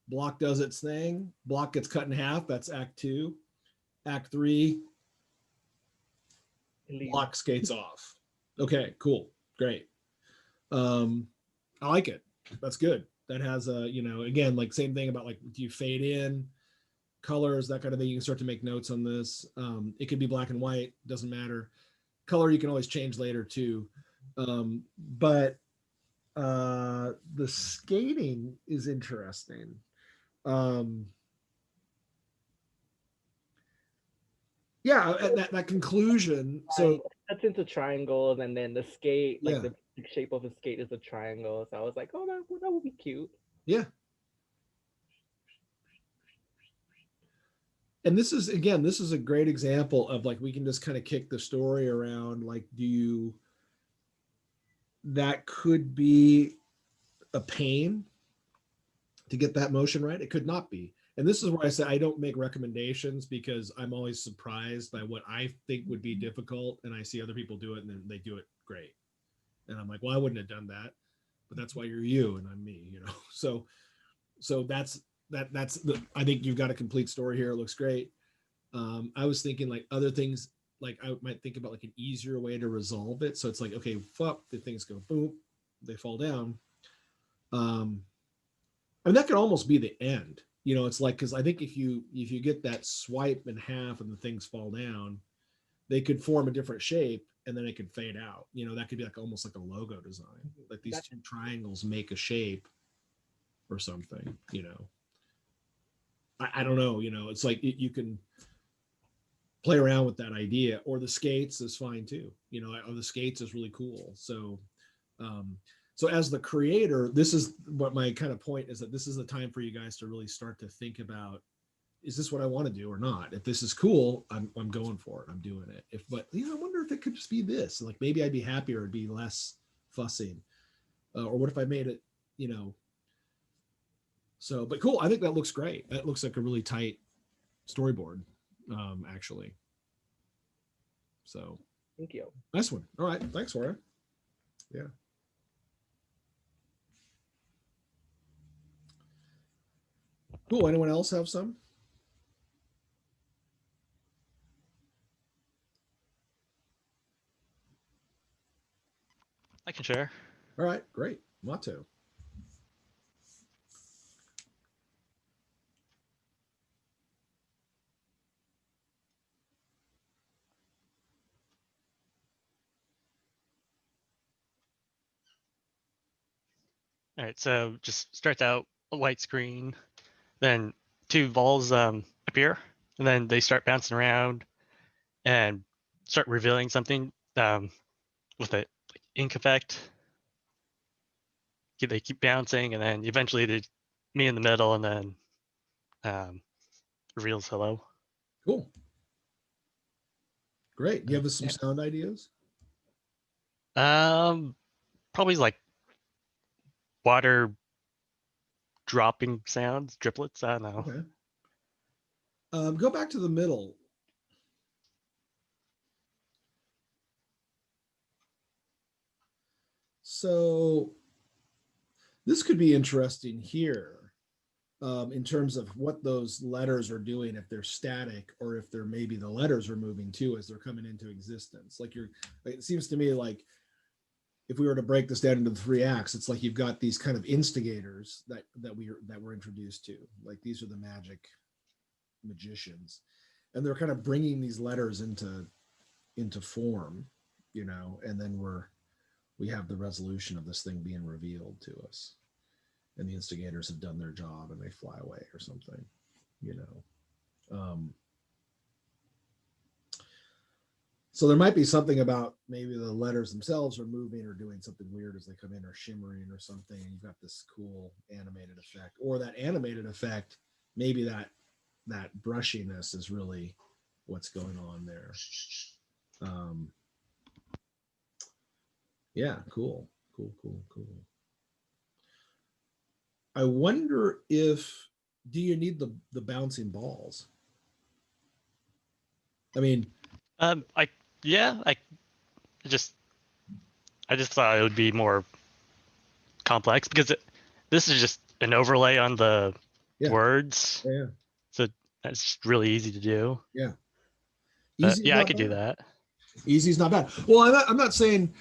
Block does its thing. Block gets cut in half. That's act 2. Act 3. Block skates off. Okay, cool. Great. I like it. That's good. That has a, again, like same thing about like, do you fade in, colors, that kind of thing. You can start to make notes on this. It could be black and white, doesn't matter. Color you can always change later too. But the skating is interesting. Yeah, that conclusion. So that's into triangles, and then the skate, like yeah. the shape of a skate is a triangle. So I was like, oh, that would be cute. Yeah. And this is a great example of like, we can just kind of kick the story around. Like, that could be a pain to get that motion right. It could not be. And this is where I say I don't make recommendations, because I'm always surprised by what I think would be difficult. And I see other people do it and then they do it great. And I'm like, well, I wouldn't have done that, but that's why you're you and I'm me, So that's I think you've got a complete story here. It looks great. I was thinking like other things, like I might think about like an easier way to resolve it. So it's like, okay, the things go boom, they fall down. And that could almost be the end. It's like, because I think if you get that swipe in half and the things fall down, they could form a different shape and then it could fade out. That could be like almost like a logo design. Like these 2 triangles make a shape or something, I don't know, it's like you can play around with that idea. Or the skates is fine too. The skates is really cool. So So as the creator, this is what my kind of point is, that this is the time for you guys to really start to think about, is this what I want to do or not? If this is cool, I'm going for it. I'm doing it. But I wonder if it could just be this. Like maybe I'd be happier. It'd be less fussing. Or what if I made it, So, but cool. I think that looks great. That looks like a really tight storyboard, actually. So. Thank you. Nice one. All right. Thanks, Hora. Yeah. Cool. Anyone else have some? I can share. All right, great. Motto. All right, so just starts out a white screen, then two balls appear, and then they start bouncing around and start revealing something with a ink effect. They keep bouncing, and then eventually they me in the middle, and then reveals hello. Cool. Great. Do you have some sound ideas? Probably like water dropping sounds, driplets. I don't know. Okay. Go back to the middle. So this could be interesting here, in terms of what those letters are doing, if they're static or if they're maybe the letters are moving too as they're coming into existence. It seems to me like if we were to break this down into the 3 acts, it's like you've got these kind of instigators that we're introduced to. Like these are the magicians, and they're kind of bringing these letters into form, and then we have the resolution of this thing being revealed to us, and the instigators have done their job and they fly away or something, So there might be something about maybe the letters themselves are moving or doing something weird as they come in, or shimmering or something. And you've got this cool animated effect, or that animated effect, maybe that brushiness is really what's going on there. Yeah, cool. I wonder do you need the bouncing balls? I mean, I just thought it would be more complex because this is just an overlay on the words. Yeah. So that's just really easy to do. Yeah. Yeah, I could do that. Easy's not bad. Well, I'm not saying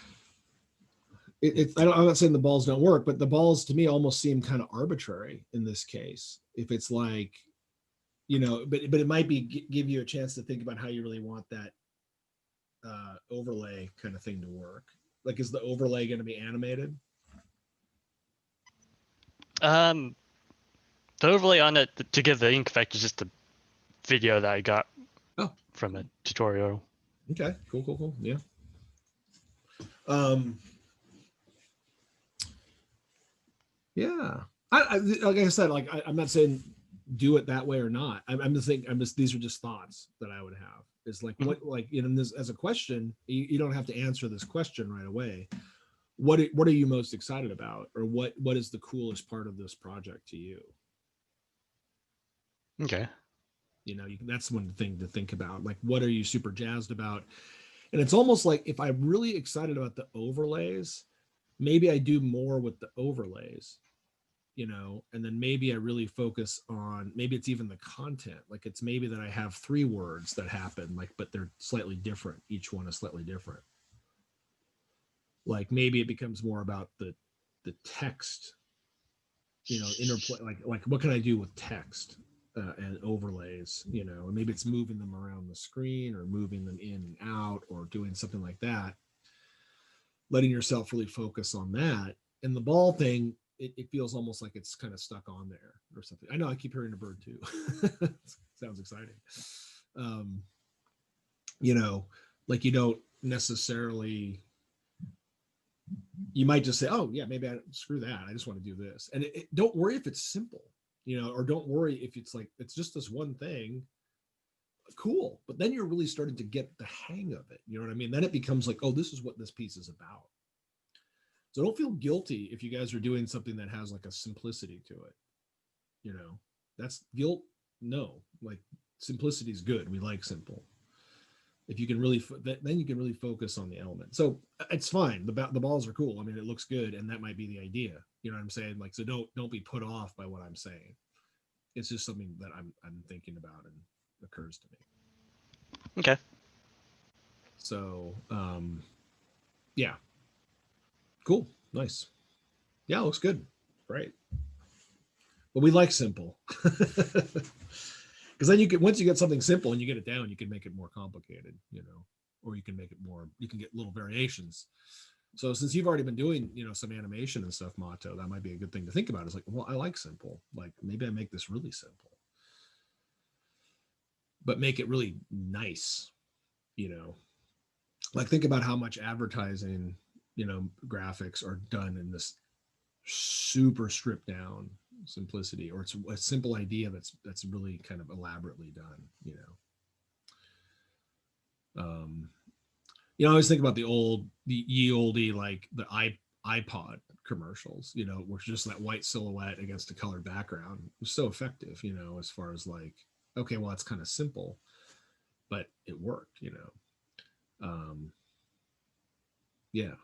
I'm not saying the balls don't work, but the balls to me almost seem kind of arbitrary in this case. If it's like, but it might be give you a chance to think about how you really want that overlay kind of thing to work. Like, is the overlay going to be animated? The overlay on it to give the ink effect is just a video that I got from a tutorial. Okay, cool. Yeah. Yeah. Like I said, like I'm not saying do it that way or not. I'm just thinking. These are just thoughts that I would have. It's like what, like this as a question. You don't have to answer this question right away. What are you most excited about, or what is the coolest part of this project to you? Okay. That's one thing to think about. Like, what are you super jazzed about? And it's almost like if I'm really excited about the overlays, maybe I do more with the overlays, and then maybe I really focus on, maybe it's even the content. Like it's maybe that I have 3 words that happen, but they're slightly different. Each one is slightly different. Like maybe it becomes more about the text, interplay, like what can I do with text and overlays, and maybe it's moving them around the screen or moving them in and out or doing something like that. Letting yourself really focus on that. And the ball thing, it feels almost like it's kind of stuck on there or something. I know I keep hearing a bird too. Sounds exciting. Like you don't necessarily you might just say, oh yeah, maybe I screw that. I just want to do this. And don't worry if it's simple, or don't worry if it's like, it's just this one thing. Cool. But then you're really starting to get the hang of it. You know what I mean? Then it becomes like, oh, this is what this piece is about. So don't feel guilty if you guys are doing something that has like a simplicity to it. That's guilt. No, like simplicity is good. We like simple. If you can really, then you can really focus on the element. So it's fine. The balls are cool. I mean, it looks good, and that might be the idea. You know what I'm saying? Like, so don't be put off by what I'm saying. It's just something that I'm thinking about and occurs to me. Okay. So yeah, cool, nice. Yeah, it looks good. Great. But we like simple. Because then you can, once you get something simple and you get it down, you can make it more complicated, or you can make it more, you can get little variations. So since you've already been doing, some animation and stuff, Mato, that might be a good thing to think about. Is like, well, I like simple. Like maybe I make this really simple, but make it really nice, like think about how much advertising, graphics are done in this super stripped down simplicity, or it's a simple idea that's really kind of elaborately done. I always think about the ye olde, like the iPod commercials, where it's just that white silhouette against a colored background. It was so effective, as far as like, okay, well, it's kind of simple, but it worked. Yeah.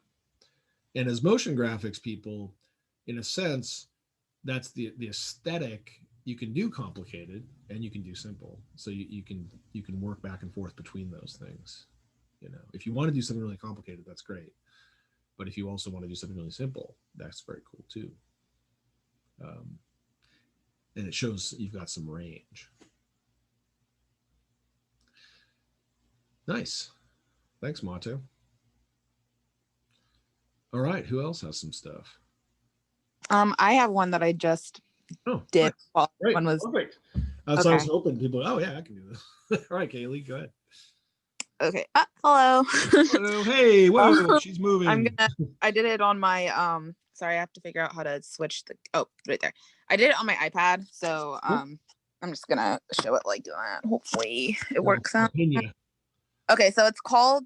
And as motion graphics people, in a sense, that's the aesthetic. You can do complicated and you can do simple. So you can work back and forth between those things. If you want to do something really complicated, that's great. But if you also want to do something really simple, that's very cool too. And it shows you've got some range. Nice. Thanks, Mato. All right, who else has some stuff? I have one that I just did. Nice. Well, Great. one was Perfect. So okay. I was hoping people, oh yeah, I can do this. All right, Kaylee, go ahead. Okay. Hello. Hello. Hey, whoa, she's moving. I did it on my sorry, I have to figure out how to switch right there. I did it on my iPad, so I'm just gonna show it like that. Hopefully it works out. Okay, so it's called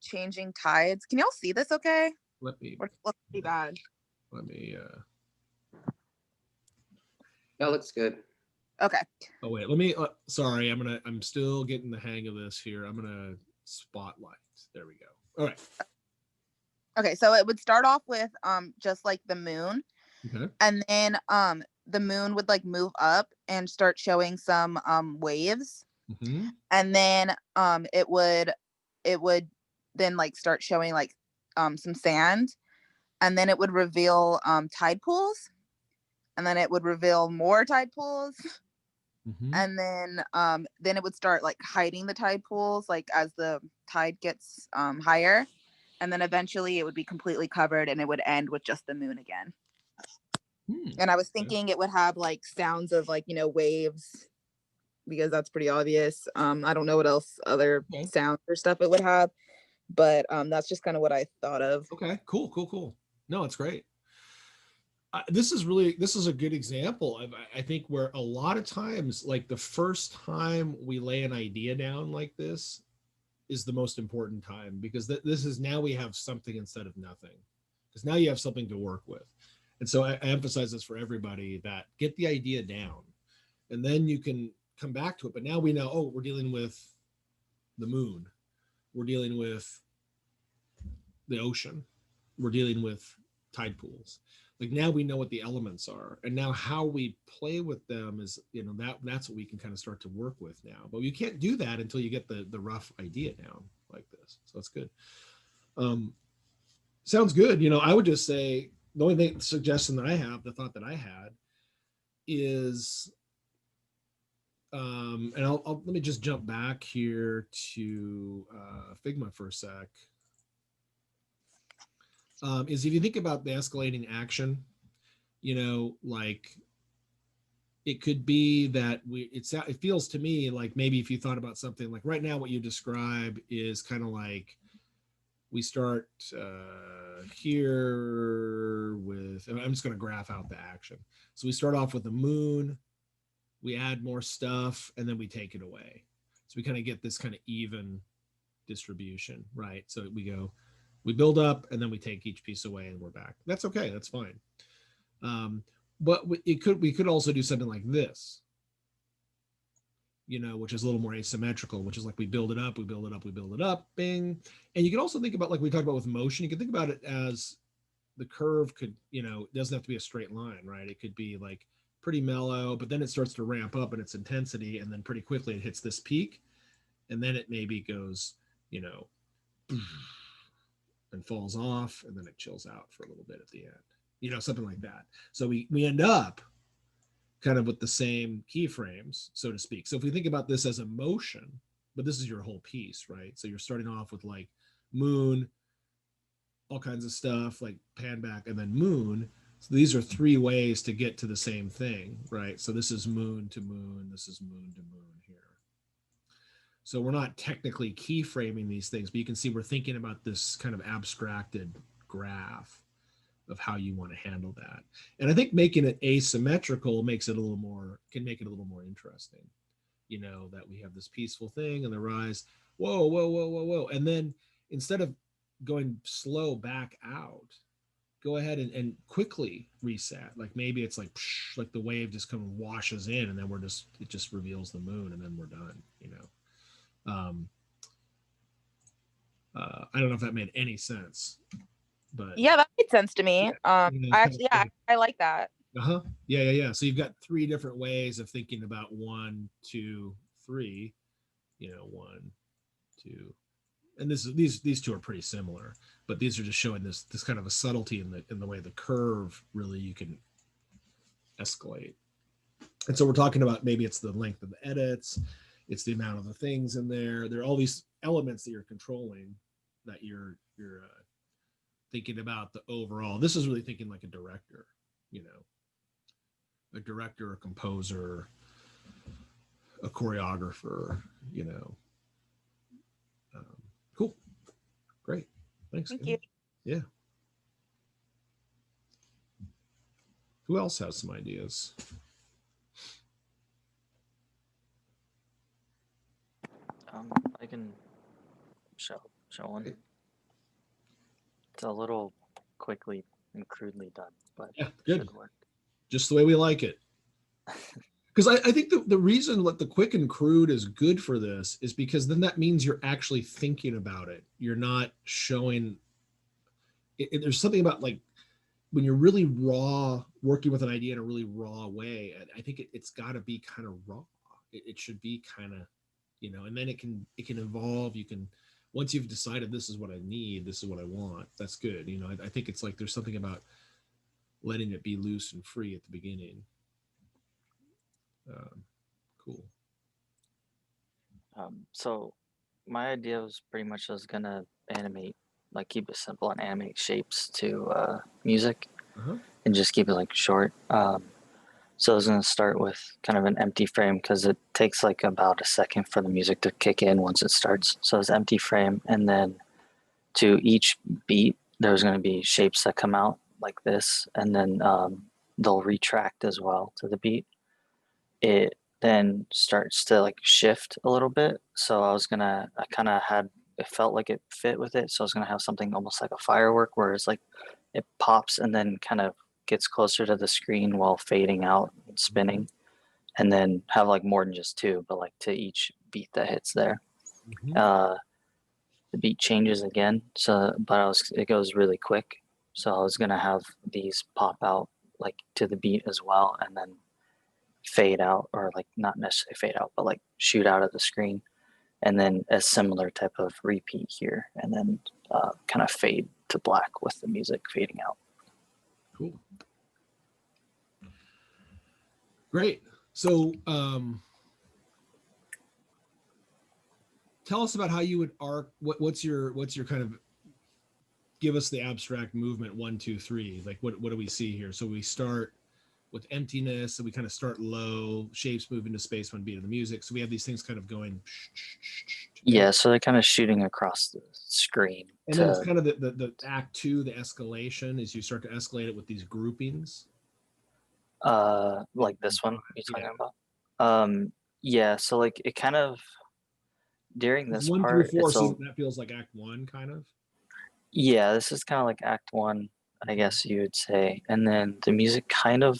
Changing Tides. Can y'all see this okay? Let me looks pretty bad. Let me That looks good. Okay. Oh wait, let me sorry, I'm still getting the hang of this here. I'm gonna spotlight. There we go. All right. Okay, so it would start off with just like the moon. Okay. And then the moon would like move up and start showing some waves. Mm-hmm. And then it would then like start showing like some sand, and then it would reveal tide pools, and then it would reveal more tide pools. Mm-hmm. And then it would start like hiding the tide pools like as the tide gets higher, and then eventually it would be completely covered and it would end with just the moon again. And I was thinking it would have like sounds of like waves, because that's pretty obvious. I don't know what else other sounds or stuff it would have, but that's just kind of what I thought of. Okay, cool. No, it's great. This is a good example of, I think, where a lot of times, like the first time we lay an idea down like this is the most important time, because this is, now we have something instead of nothing, because now you have something to work with. And so I emphasize this for everybody, that get the idea down and then you can come back to it. But now we know, oh, we're dealing with the moon, we're dealing with the ocean, we're dealing with tide pools. Like now we know what the elements are, and now how we play with them is, that's what we can kind of start to work with now. But you can't do that until you get the rough idea down like this. So that's good. Sounds good. I would just say the only suggestion that I have, the thought that I had is, and let me just jump back here to Figma for a sec. Is if you think about the escalating action, like it could be that it feels to me like maybe if you thought about something like right now, what you describe is kind of like we start here with, and I'm just going to graph out the action. So we start off with the moon, we add more stuff, and then we take it away. So we kind of get this kind of even distribution, right? So we build up, and then we take each piece away, and we're back. That's okay. That's fine. But we could also do something like this, which is a little more asymmetrical, which is like we build it up, we build it up, we build it up, bing. And you can also think about, like we talked about with motion, you can think about it as the curve could, it doesn't have to be a straight line, right? It could be like pretty mellow, but then it starts to ramp up in its intensity, and then pretty quickly it hits this peak, and then it maybe goes, and falls off, and then it chills out for a little bit at the end, something like that. So we end up kind of with the same keyframes, so to speak. So if we think about this as a motion, but this is your whole piece, right? So you're starting off with like moon, all kinds of stuff, like pan back, and then moon. So these are 3 ways to get to the same thing, right? So this is moon to moon, this is moon to moon here. So we're not technically keyframing these things, but you can see we're thinking about this kind of abstracted graph of how you want to handle that. And I think making it asymmetrical can make it a little more interesting, that we have this peaceful thing and the rise, whoa, whoa, whoa, whoa, whoa. And then instead of going slow back out, go ahead and quickly reset. Like maybe it's like the wave just kind of washes in, and then it just reveals the moon, and then we're done, I don't know if that made any sense, but yeah, that made sense to me. I like that. Yeah. So you've got 3 different ways of thinking about 1, 2, 3. 1, 2, and these 2 are pretty similar, but these are just showing this kind of a subtlety in the way the curve really you can escalate. And so we're talking about maybe it's the length of the edits, it's the amount of the things in there. There are all these elements that you're controlling, that you're thinking about the overall. This is really thinking like a director, a director, a composer, a choreographer, cool. Great. Thanks. Thank you. Yeah. Who else has some ideas? I can show one. It's a little quickly and crudely done, but yeah, good. Should work. Just the way we like it. Because I think the reason that the quick and crude is good for this is because then that means you're actually thinking about it. You're not showing there's something about like when you're really raw, working with an idea in a really raw way. I think it's got to be kind of raw. It should be kind of, and then it can evolve. You can, once you've decided this is what I need, this is what I want, that's good. I think it's like there's something about letting it be loose and free at the beginning. Cool. So my idea was pretty much I was gonna animate, like keep it simple and animate shapes to music, and just keep it like short. So I was gonna start with kind of an empty frame because it takes like about a second for the music to kick in once it starts. So it's empty frame, and then to each beat there's gonna be shapes that come out like this, and then they'll retract as well to the beat. It then starts to like shift a little bit. So I kind of had, it felt like it fit with it. So I was going to have something almost like a firework where it's like it pops and then kind of gets closer to the screen while fading out and spinning. And then have like more than just 2, but like to each beat that hits there. The beat changes again. So, but it goes really quick. So I was going to have these pop out like to the beat as well. And then fade out, or like not necessarily fade out, but like shoot out of the screen, and then a similar type of repeat here, and then kind of fade to black with the music fading out. Cool. Great. So tell us about how you would arc. What's your kind of, give us the abstract movement 1, 2, 3. Like what do we see here? So we start with emptiness, so we kind of start low, shapes move into space, 1 beat of the music. So we have these things kind of going, Yeah, so they're kind of shooting across the screen. And then it's kind of the act 2, the escalation, is you start to escalate it with these groupings. Like this one you're talking about. Yeah, so like it kind of during this 1 part, through 4, it's so that feels like act 1 kind of. yeah, this is kind of like act 1, I guess you would say, and then the music kind of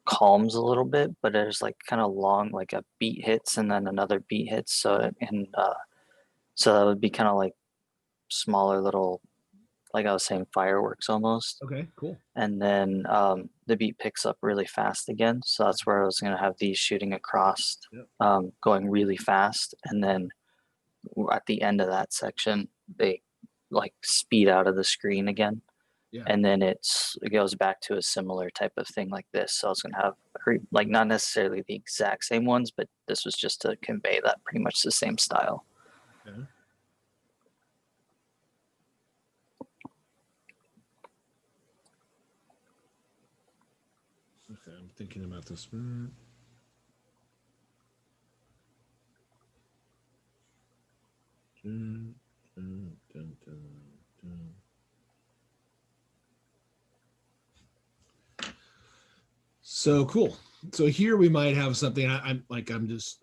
calms a little bit, but there's like kind of long, like a beat hits and then another beat hits, so so that would be kind of like smaller little, like I was saying, fireworks almost. Okay, cool. And then the beat picks up really fast again, so that's where I was going to have these shooting across, going really fast, and then at the end of that section they like speed out of the screen again. And then it goes back to a similar type of thing like this. So I was going to have like not necessarily the exact same ones, but this was just to convey that pretty much the same style. Okay. Okay, I'm thinking about this. So cool. So here we might have something. I'm just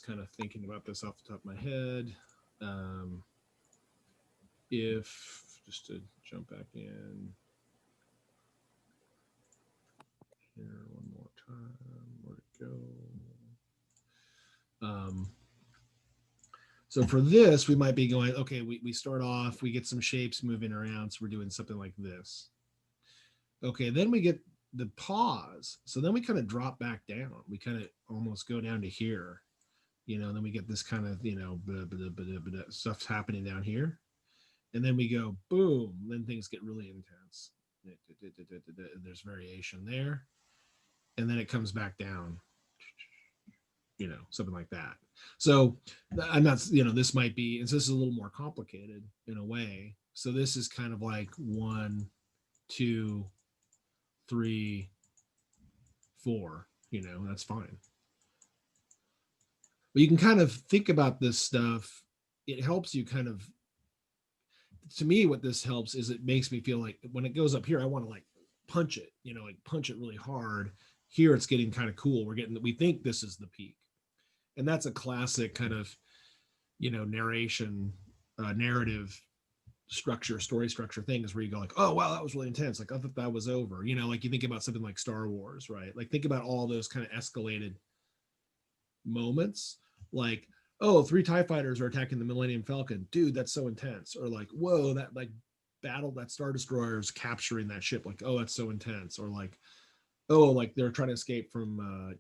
kind of thinking about this off the top of my head. If just to jump back in here one more time, where'd it go? So for this, we might be going, okay, we start off, we get some shapes moving around. So we're doing something like this. Okay, then we get the pause. So then we kind of drop back down. We kind of almost go down to here, then we get this kind of, stuff's happening down here. And then we go, boom, then things get really intense. There's variation there. And then it comes back down, something like that. So I'm not, this might be, and so this is a little more complicated in a way. So this is kind of like 1, 2, 3, 4, that's fine. But you can kind of think about this stuff. It helps you kind of, to me, what this helps is it makes me feel like when it goes up here, I want to like punch it, like punch it really hard. Here it's getting kind of cool. We think this is the peak. And that's a classic kind of, narration, narrative structure, story structure thing is where you go like, oh, wow, that was really intense. Like I thought that was over, like you think about something like Star Wars, right? Like think about all those kind of escalated moments, like, oh, 3 TIE fighters are attacking the Millennium Falcon. Dude, that's so intense. Or like, whoa, that like battle, that Star Destroyer is capturing that ship. Like, oh, that's so intense. Or like, oh, like they're trying to escape from,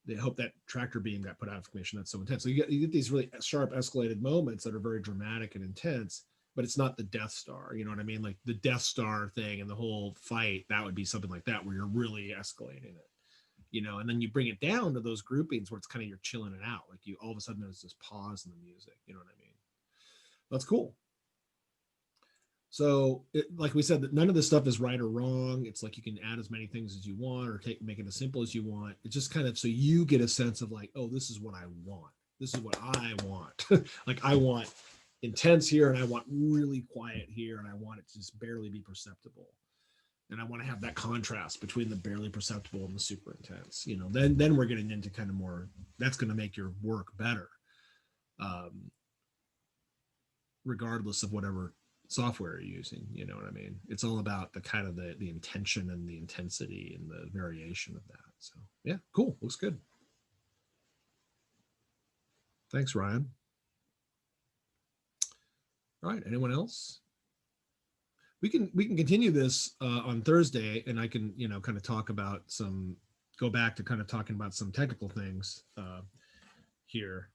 they hope that tractor beam got put out of commission. That's so intense. So you get these really sharp escalated moments that are very dramatic and intense, but it's not the Death Star. You know what I mean? Like the Death Star thing and the whole fight, that would be something like that where you're really escalating it. And then you bring it down to those groupings where it's kind of you're chilling it out. Like you all of a sudden there's this pause in the music. You know what I mean? That's cool. So like we said, that none of this stuff is right or wrong. It's like you can add as many things as you want or make it as simple as you want. It's just kind of so you get a sense of like, oh, this is what I want. This is what I want. Like I want intense here and I want really quiet here and I want it to just barely be perceptible. And I want to have that contrast between the barely perceptible and the super intense. Then we're getting into kind of more, that's going to make your work better, regardless of whatever software you're using. You know what I mean? It's all about the kind of the intention and the intensity and the variation of that. So yeah, cool. Looks good. Thanks, Ryan. All right. Anyone else? We can continue this on Thursday, and I can kind of talk about go back to kind of talking about some technical things here.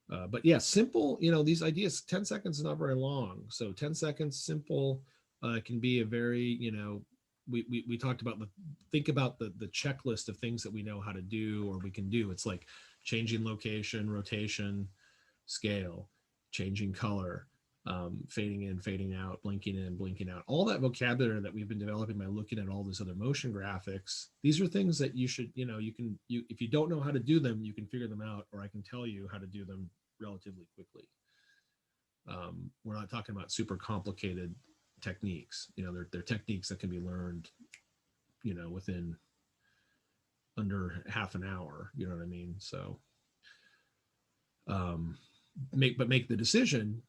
But yeah, simple. These ideas. 10 seconds is not very long, so 10 seconds, simple. Can be a very we talked about think about the checklist of things that we know how to do or we can do. It's like changing location, rotation, scale, changing color. Fading in, fading out, blinking in, blinking out, all that vocabulary that we've been developing by looking at all this other motion graphics. These are things that you should, if you don't know how to do them, you can figure them out, or I can tell you how to do them relatively quickly. We're not talking about super complicated techniques. You know, they're techniques that can be learned, you know, within under half an hour. You know what I mean? So make the decision,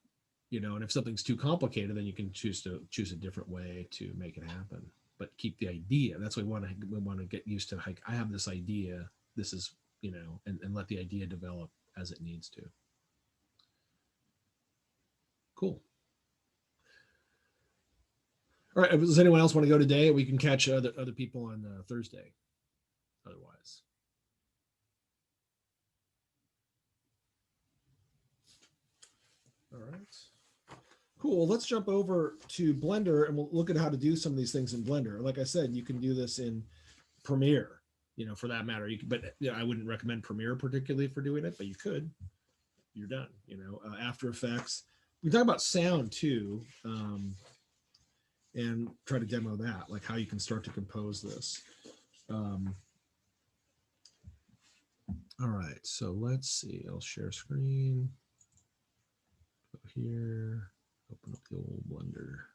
you know, and if something's too complicated, then you can choose a different way to make it happen. But keep the idea. That's what we want to get used to. Like, I have this idea. This is, you know, and let the idea develop as it needs to. Cool. All right. Does anyone else want to go today? We can catch other people on Thursday. Otherwise. All right. Cool. Let's jump over to Blender and we'll look at how to do some of these things in Blender. Like I said, you can do this in Premiere, you know, for that matter. You can, but you know, I wouldn't recommend Premiere particularly for doing it, but you could. You're done. You know, After Effects. We talk about sound too, and try to demo that, like how you can start to compose this. All right, so let's see. I'll share screen. Go here. Open up the old Blender.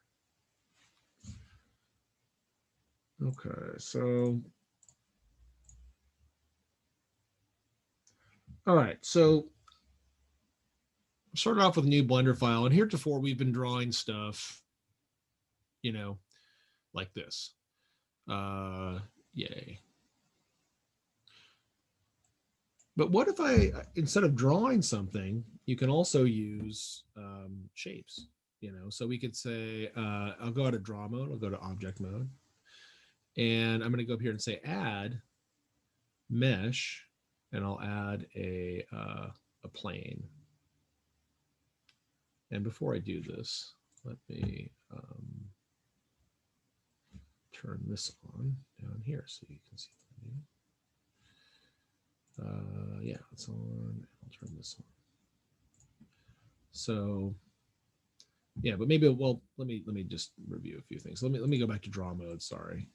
Okay, so all right, so started off with a new Blender file, and heretofore we've been drawing stuff, you know, like this. Yay. But what if I, instead of drawing something, you can also use shapes, you know? So we could say, I'll go out of draw mode, I'll go to object mode, and I'm gonna go up here and say add mesh, and I'll add a plane. And before I do this, let me turn this on down here so you can see what I mean. Yeah, it's on. I'll turn this on. So yeah, but maybe, well, let me just review a few things. Let me go back to draw mode, sorry.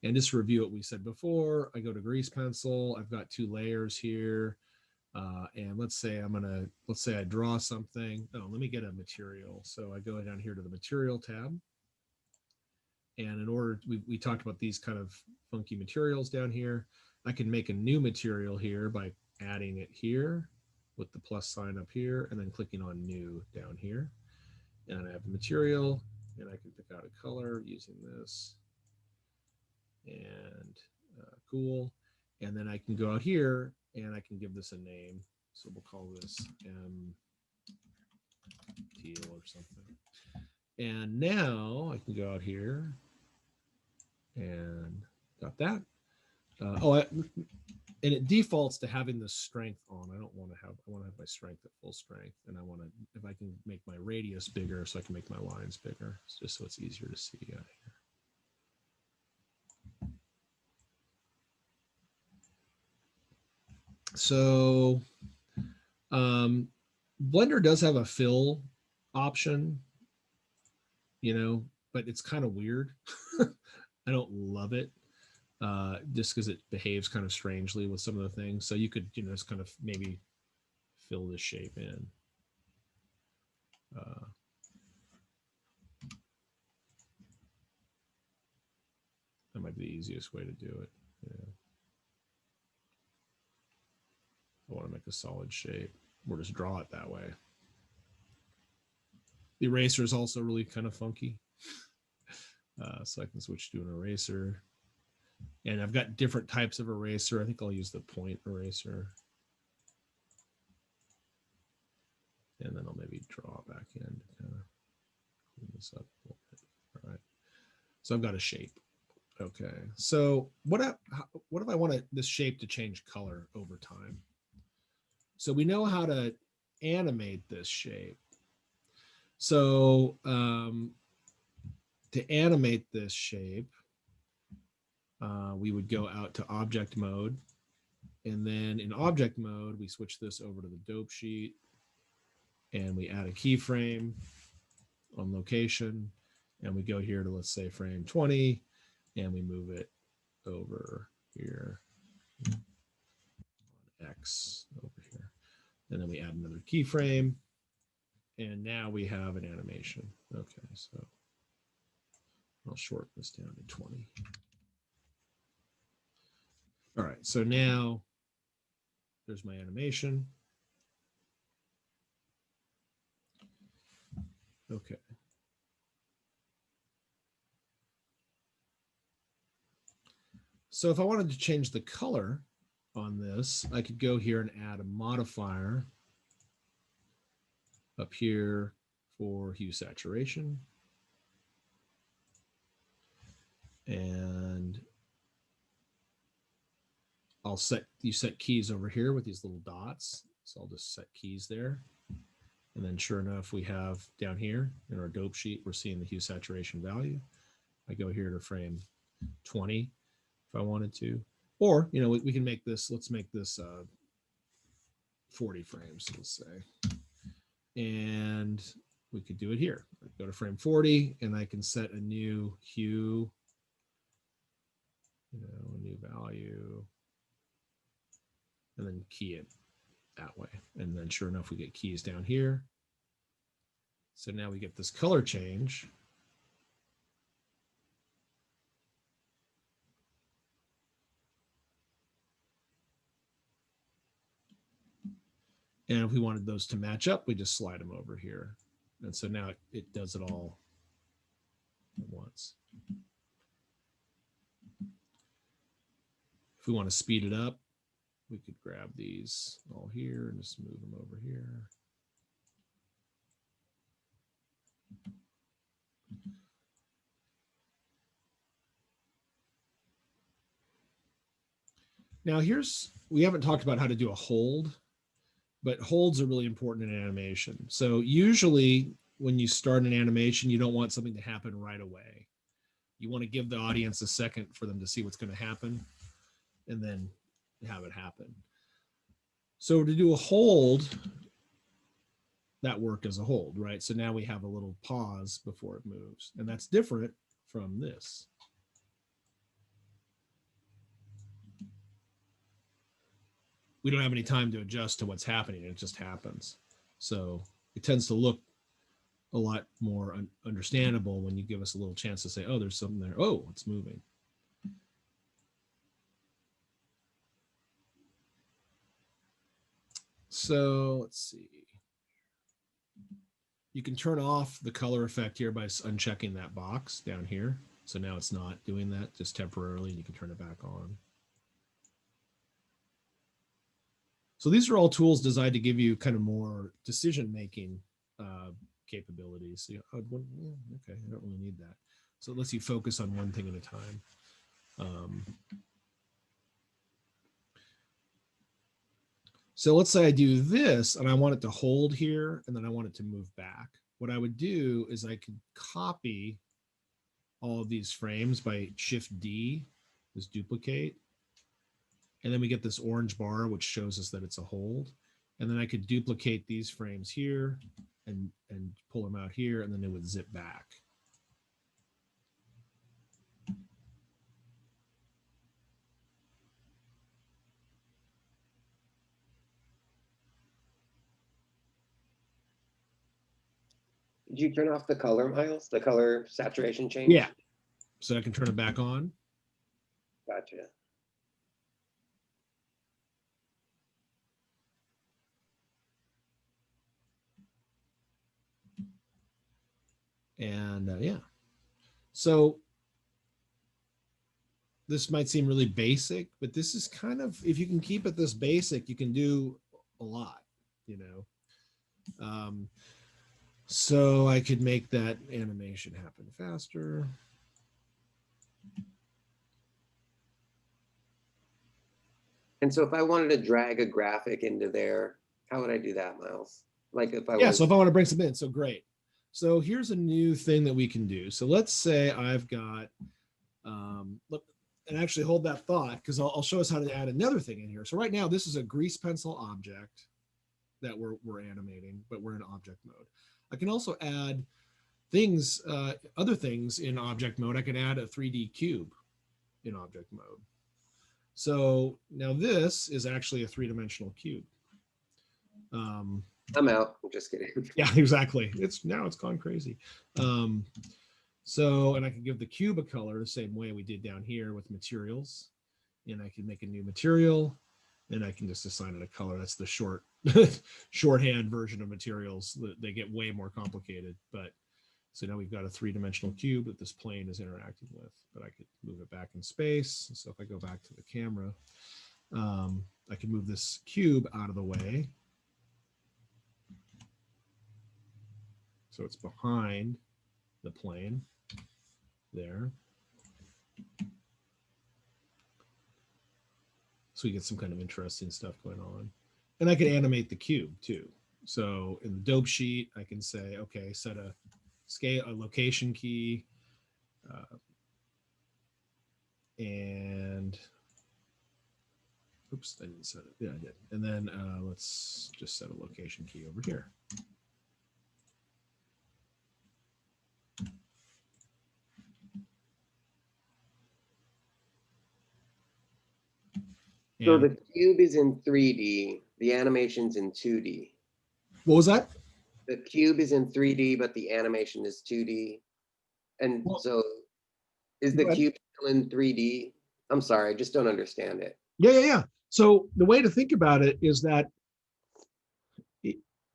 And just review what we said before. I go to grease pencil. I've got 2 layers here. And let's say I draw something. Oh, let me get a material. So I go down here to the material tab. And in order, we talked about these kind of funky materials down here. I can make a new material here by adding it here with the plus sign up here and then clicking on new down here. And I have the material and I can pick out a color using this. And cool. And then I can go out here and I can give this a name. So we'll call this M teal or something. And now I can go out here and got that. And it defaults to having the strength on. I want to have my strength at full strength. And I want to, if I can make my radius bigger so I can make my lines bigger, just so it's easier to see out here. So Blender does have a fill option, you know, but it's kind of weird. I don't love it. Just because it behaves kind of strangely with some of the things. So you could, you know, just kind of maybe fill this shape in. That might be the easiest way to do it. Yeah. I want to make a solid shape or just draw it that way. The eraser is also really kind of funky. So I can switch to an eraser. And I've got different types of eraser. I think I'll use the point eraser. And then I'll maybe draw back in to kind of clean this up a little bit. All right. So I've got a shape. Okay. So what if I want this shape to change color over time? So we know how to animate this shape. So to animate this shape, we would go out to object mode. And then in object mode, we switch this over to the dope sheet and we add a keyframe on location. And we go here to, let's say, frame 20, and we move it over here on X over here. And then we add another keyframe. And now we have an animation. Okay, so I'll shorten this down to 20. All right, so now there's my animation. Okay. So if I wanted to change the color on this, I could go here and add a modifier up here for hue saturation. And I'll set, you set keys over here with these little dots. So I'll just set keys there. And then sure enough, we have down here in our dope sheet, we're seeing the hue saturation value. I go here to frame 20 if I wanted to, or, you know, we can make this, let's make this 40 frames, let's say. And we could do it here. I go to frame 40 and I can set a new hue, you know, a new value, and then key it that way. And then sure enough, we get keys down here. So now we get this color change. And if we wanted those to match up, we just slide them over here. And so now it does it all at once. If we want to speed it up, we could grab these all here and just move them over here. Now we haven't talked about how to do a hold, but holds are really important in animation. So usually when you start an animation, you don't want something to happen right away. You want to give the audience a second for them to see what's going to happen and then have it happen. So to do a hold, that worked as a hold, right? So now we have a little pause before it moves, and that's different from this. We don't have any time to adjust to what's happening. It just happens. So it tends to look a lot more understandable when you give us a little chance to say, oh, there's something there. Oh, it's moving. So let's see. You can turn off the color effect here by unchecking that box down here. So now it's not doing that, just temporarily, and you can turn it back on. So these are all tools designed to give you kind of more decision-making capabilities. So, okay, I don't really need that. So it lets you focus on one thing at a time. So let's say I do this and I want it to hold here and then I want it to move back. What I would do is I could copy all of these frames by Shift D, just duplicate. And then we get this orange bar, which shows us that it's a hold. And then I could duplicate these frames here and pull them out here, and then it would zip back. Did you turn off the color, Miles? The color saturation change? Yeah. So I can turn it back on. Gotcha. And yeah. So this might seem really basic, but this is kind of, if you can keep it this basic, you can do a lot, you know. So I could make that animation happen faster. And so if I wanted to drag a graphic into there, how would I do that, Miles? Like if I so if I want to bring some in, so great. So here's a new thing that we can do. So let's say I've got, look, and actually hold that thought, because I'll show us how to add another thing in here. So right now, this is a grease pencil object that we're animating, but we're in object mode. I can also add things, other things in object mode. I can add a 3D cube in object mode. So now this is actually a three-dimensional cube. I'm out. I'm just kidding. Yeah, exactly. It's gone crazy. So, and I can give the cube a color the same way we did down here with materials. And I can make a new material, and I can just assign it a color. That's the shorthand version of materials. They get way more complicated, but so now we've got a 3-dimensional cube that this plane is interacting with, but I could move it back in space. So if I go back to the camera, I can move this cube out of the way. So it's behind the plane there. So we get some kind of interesting stuff going on. And I can animate the cube too. So in the dope sheet, I can say, okay, set a scale, a location key, and oops, I didn't set it. Yeah, I did. And then let's just set a location key over here. So the cube is in 3D, the animation's in 2D. What was that? The cube is in 3D, but the animation is 2D. And so is the cube still in 3D? I'm sorry, I just don't understand it. Yeah. So the way to think about it is that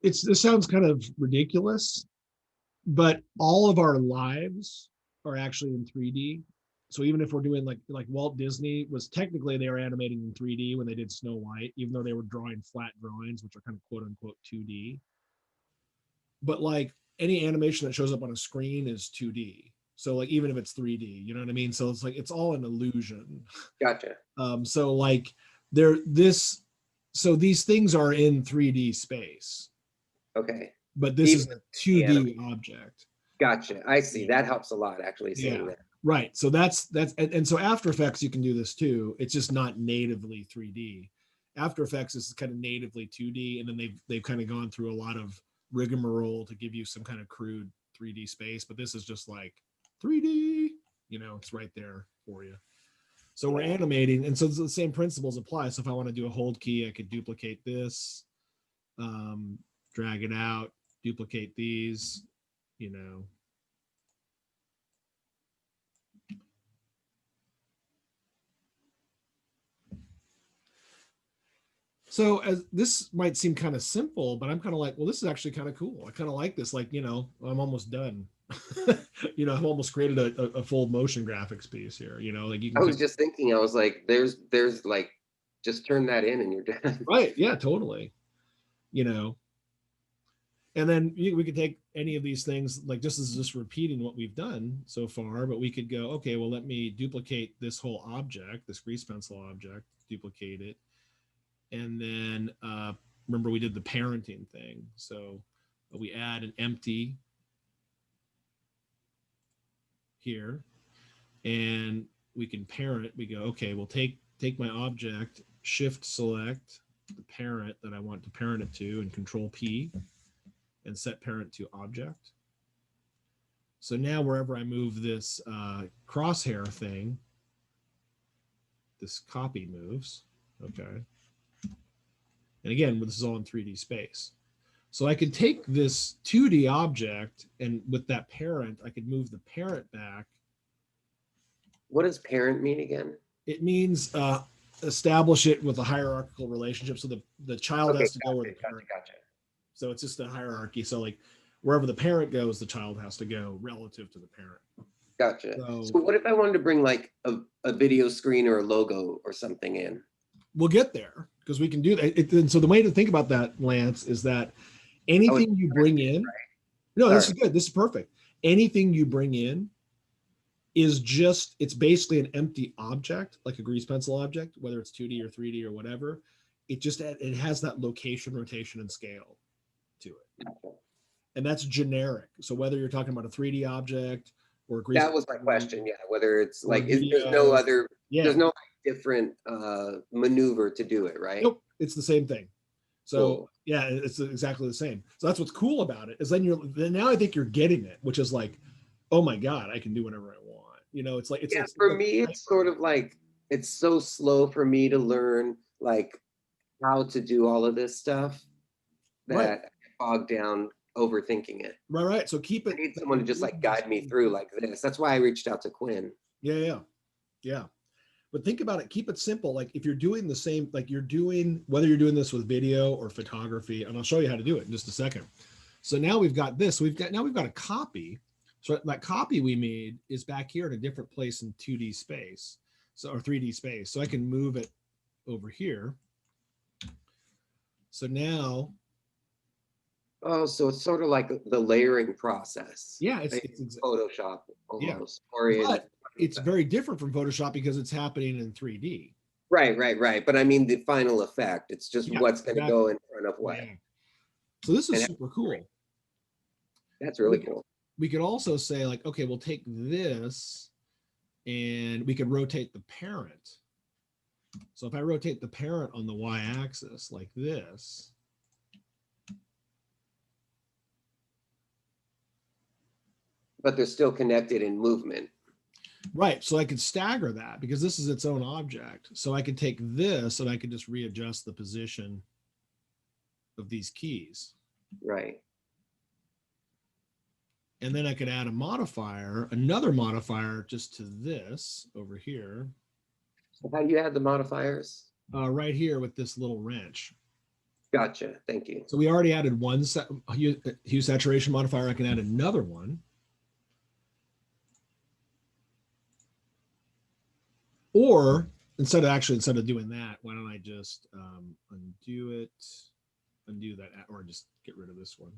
this sounds kind of ridiculous, but all of our lives are actually in 3D. So even if we're doing like Walt Disney was technically they were animating in 3D when they did Snow White, even though they were drawing flat drawings, which are kind of quote unquote 2D. But like any animation that shows up on a screen is 2D. So like even if it's 3D, you know what I mean? So it's like it's all an illusion. Gotcha. So like so these things are in 3D space. Okay. But this is a 2D object. Gotcha. I see. That helps a lot actually seeing that. Right. So that's and so After Effects you can do this too. It's just not natively 3D. After Effects is kind of natively 2D, and then they've kind of gone through a lot of rigmarole to give you some kind of crude 3D space, but this is just like 3D, you know, it's right there for you. So we're animating, and so the same principles apply. So if I want to do a hold key, I could duplicate this, drag it out, duplicate these, you know. So as this might seem kind of simple, but I'm kind of like, well, this is actually kind of cool. I kind of like this. Like, you know, I'm almost done. You know, I've almost created a full motion graphics piece here. You know, like you can. I was just thinking, I was like, there's like, just turn that in and you're done. Right. Yeah, totally. You know, and then we could take any of these things, like this is just repeating what we've done so far, but we could go, okay, well, let me duplicate this whole object, this grease pencil object, duplicate it. And then remember we did the parenting thing. So we add an empty here, and we can parent. We go, okay, we'll take my object, shift select the parent that I want to parent it to, and control P and set parent to object. So now wherever I move this crosshair thing, this copy moves. Okay. And again, this is all in 3D space. So I could take this 2D object, and with that parent, I could move the parent back. What does parent mean again? It means establish it with a hierarchical relationship. So the child has to go where the parent. Gotcha. So it's just a hierarchy. So like wherever the parent goes, the child has to go relative to the parent. Gotcha. So what if I wanted to bring like a video screen or a logo or something in? We'll get there because we can do that. And so the way to think about that, Lance, is that anything you bring in, no, this is good. This is perfect. Anything you bring in is just, it's basically an empty object, like a grease pencil object, whether it's 2D or 3D or whatever. It has that location, rotation, and scale to it. And that's generic. So whether you're talking about a 3D object or a grease that was my question. Yeah. Whether it's like, there's no other, there's no different maneuver to do it, right? Nope. It's the same thing. So yeah, it's exactly the same. So that's what's cool about it, is then now I think you're getting it, which is like, oh my God, I can do whatever I want. You know, it's like, it's for me, it's sort of like, it's so slow for me to learn like how to do all of this stuff. that I get bogged down overthinking it. Right. So keep I it. need someone to just like guide me through like this. That's why I reached out to Quinn. Yeah. But think about it, keep it simple. Like if you're doing the same, like you're doing, whether you're doing this with video or photography, and I'll show you how to do it in just a second. So now we've got this, we've got a copy. So that copy we made is back here in a different place in 2D space. So, or 3D space. So I can move it over here. So now. Oh, so it's sort of like the layering process. Yeah, it's Photoshop almost. Yeah. Or but it's very different from Photoshop because it's happening in 3D. Right. But I mean the final effect. It's just what's going to go in front of what. Yeah. So this is super cool. That's really cool. We could also say like, okay, we'll take this and we could rotate the parent. So if I rotate the parent on the y-axis like this, but they're still connected in movement. Right. So I could stagger that because this is its own object. So I could take this and I could just readjust the position of these keys. Right. And then I could add a modifier, another modifier just to this over here. So how do you add the modifiers? Right here with this little wrench. Gotcha. Thank you. So we already added one hue saturation modifier. I can add another one. Or instead of doing that, why don't I just undo that, or just get rid of this one.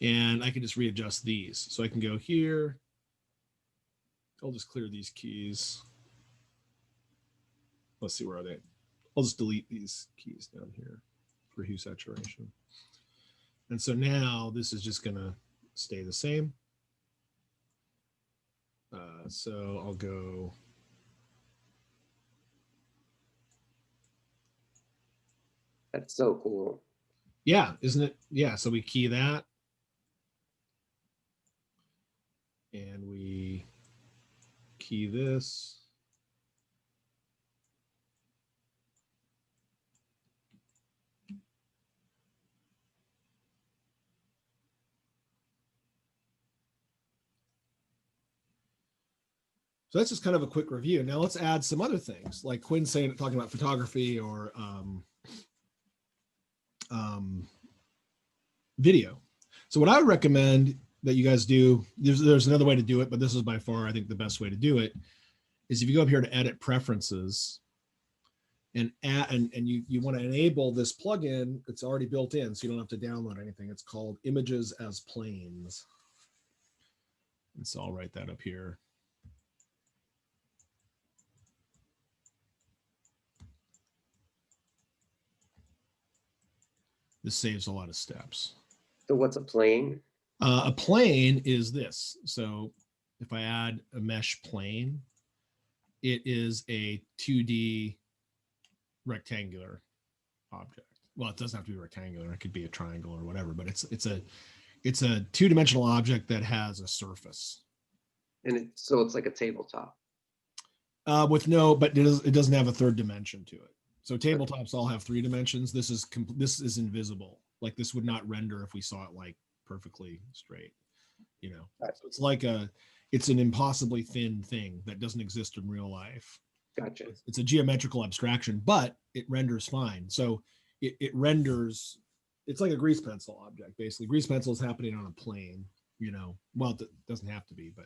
And I can just readjust these. So I can go here. I'll just clear these keys. Let's see, where are they? I'll just delete these keys down here for hue saturation. And so now this is just gonna stay the same. So I'll go. That's so cool. Yeah, isn't it? Yeah, so we key that. And we key this. So that's just kind of a quick review. Now let's add some other things, like Quinn's saying, talking about photography or video. So what I would recommend that you guys do, there's another way to do it, but this is by far, I think, the best way to do it, is if you go up here to edit preferences and you want to enable this plugin, it's already built in, so you don't have to download anything. It's called Images as Planes. And so I'll write that up here. This saves a lot of steps. So what's a plane? A plane is this. So if I add a mesh plane, it is a 2D rectangular object. Well, it doesn't have to be rectangular. It could be a triangle or whatever, but it's a two-dimensional object that has a surface. And so it's like a tabletop. But it doesn't have a third dimension to it. So tabletops all have 3 dimensions. This is invisible. Like this would not render if we saw it like perfectly straight, you know. So it's an impossibly thin thing that doesn't exist in real life. Gotcha. It's a geometrical abstraction, but it renders fine. So it renders, it's like a grease pencil object, basically. Grease pencil is happening on a plane, you know. Well, it doesn't have to be, but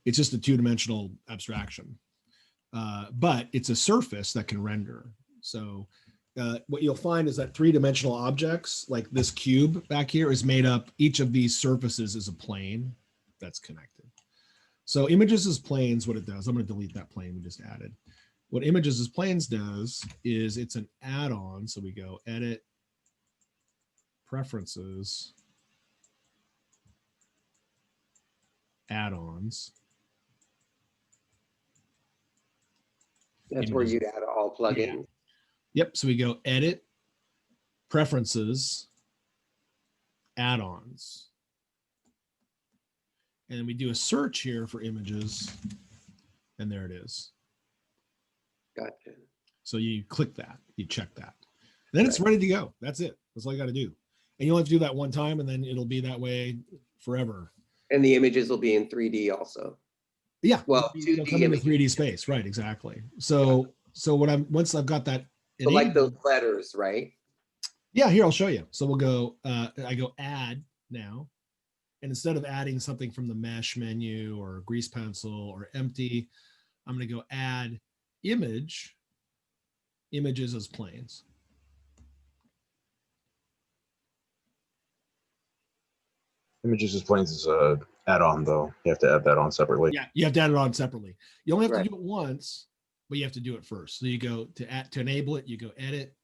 it's just a 2-dimensional abstraction. But it's a surface that can render. So what you'll find is that 3-dimensional objects, like this cube back here, is made up, each of these surfaces is a plane that's connected. So images as planes, what it does, I'm going to delete that plane we just added. What images as planes does is it's an add-on. So we go edit, preferences, add-ons. That's where you'd add all plugins. Yeah. Yep. So we go edit, preferences, add-ons. And we do a search here for images. And there it is. Gotcha. So you click that, you check that. then it's ready to go. That's it. That's all you got to do. And you only have to do that one time, and then it'll be that way forever. And the images will be in 3D also. Yeah. Well, they'll come into 3D space, right? Exactly. So once I've got that, so like those letters, right? Yeah. Here, I'll show you. So we'll go. I go add now, and instead of adding something from the mesh menu or grease pencil or empty, I'm going to go add images as planes. Images as planes is a add-on though. You have to add that on separately. Yeah, you have to add it on separately. You only have to do it once, but you have to do it first. So you go to enable it, you go edit,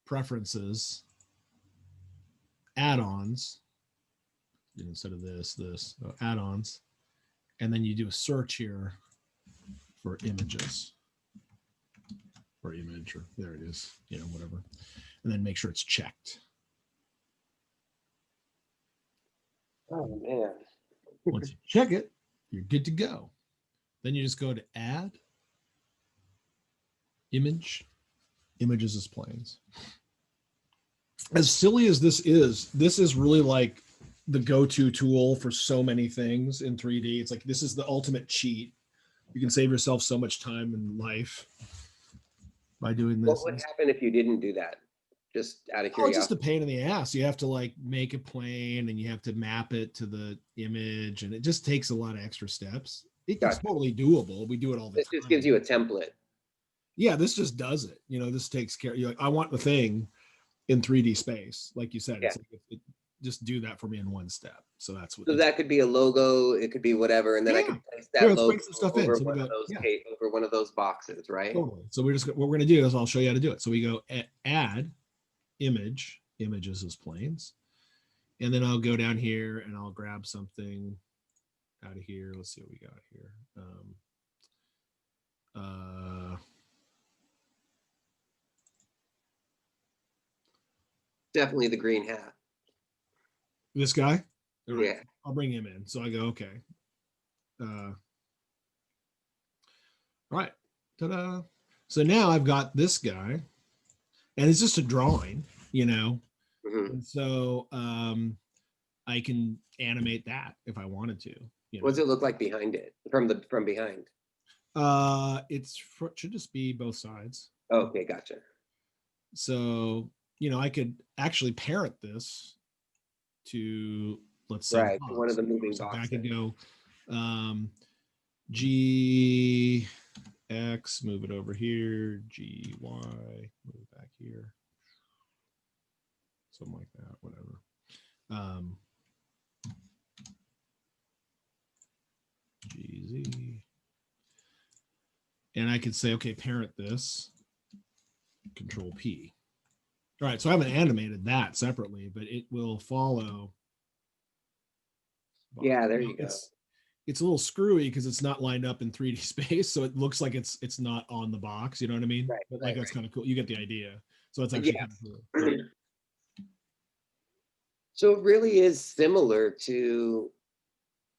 preferences, add-ons, instead of this, add-ons, and then you do a search here for images or image, or there it is, whatever, and then make sure it's checked. Oh man. Once you check it, you're good to go. Then you just go to add images as planes. As silly as this is really like the go-to tool for so many things in 3D. It's like, this is the ultimate cheat. You can save yourself so much time in life by doing this. What would happen if you didn't do that? Just out of curiosity. Oh, it's just a pain in the ass. You have to like make a plane and you have to map it to the image, and it just takes a lot of extra steps. It's totally doable. We do it all the time. It just gives you a template. Yeah, this just does it. This takes care. You're like, I want the thing in 3D space, like you said. It's like, just do that for me in one step. So that's what. So that could be a logo. It could be whatever, and then I could place that logo over over one of those boxes, right? Totally. So what we're going to do is I'll show you how to do it. So we go add images as planes, and then I'll go down here and I'll grab something out of here. Let's see what we got here. Definitely the green hat. This guy? Yeah. I'll bring him in. So I go, okay. All right. Ta-da. So now I've got this guy, and it's just a drawing, And so I can animate that if I wanted to. What does it look like behind it? From behind? It should just be both sides. Okay, gotcha. So, I could actually parent this to, let's say, one of the moving boxes. I could go G X, move it over here, G Y, move it back here, something like that, whatever. GZ, and I could say, okay, parent this, Control P. All right, so I haven't animated that separately, but it will follow. Yeah, there you go. It's a little screwy because it's not lined up in 3D space, so it looks like it's not on the box. You know what I mean? Right. But like that's kind of cool. You get the idea. So it's actually kind of cool. So it really is similar to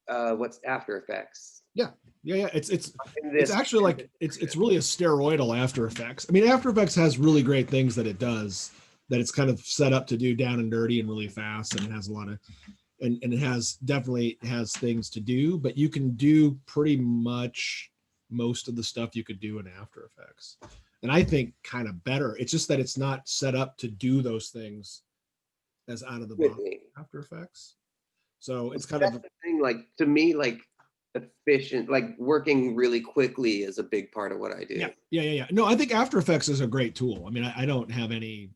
what's After Effects. Yeah. It's actually like it's really a steroidal After Effects. I mean, After Effects has really great things that it does that it's kind of set up to do down and dirty and really fast, and it has a lot of and it definitely has things to do, but you can do pretty much most of the stuff you could do in After Effects. And I think kind of better. It's just that it's not set up to do those things as out of the box After Effects. So it's kind of the thing, like to me, like efficient, like working really quickly is a big part of what I do. Yeah. No, I think After Effects is a great tool. I mean, I don't have any.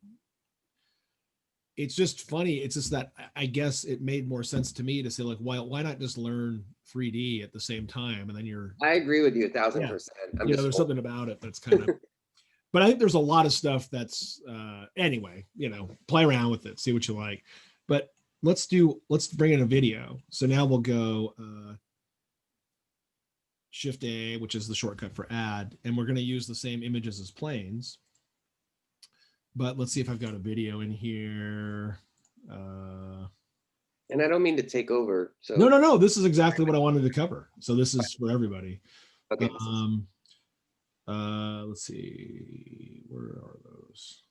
It's just funny. It's just that I guess it made more sense to me to say, like, why not just learn 3D at the same time, and then you're. I agree with you 1,000%. There's something about it that's kind of. But I think there's a lot of stuff that's anyway. Play around with it, see what you like. But let's bring in a video. So now we'll go Shift A, which is the shortcut for add, and we're going to use the same images as planes. But let's see if I've got a video in here. And I don't mean to take over. So No. This is exactly what I wanted to cover. So this is for everybody. Okay. Let's see. Where are those?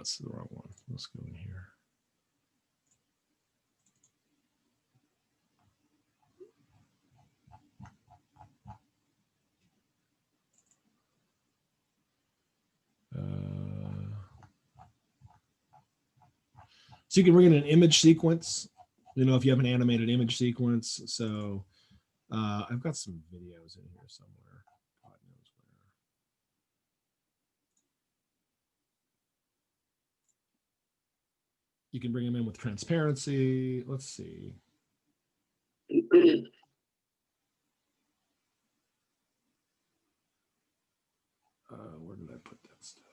that's the wrong one. Let's go in here. So you can bring in an image sequence, you know, if you have an animated image sequence. So I've got some videos in here somewhere. God knows where. You can bring them in with transparency. Let's see. Where did I put that stuff?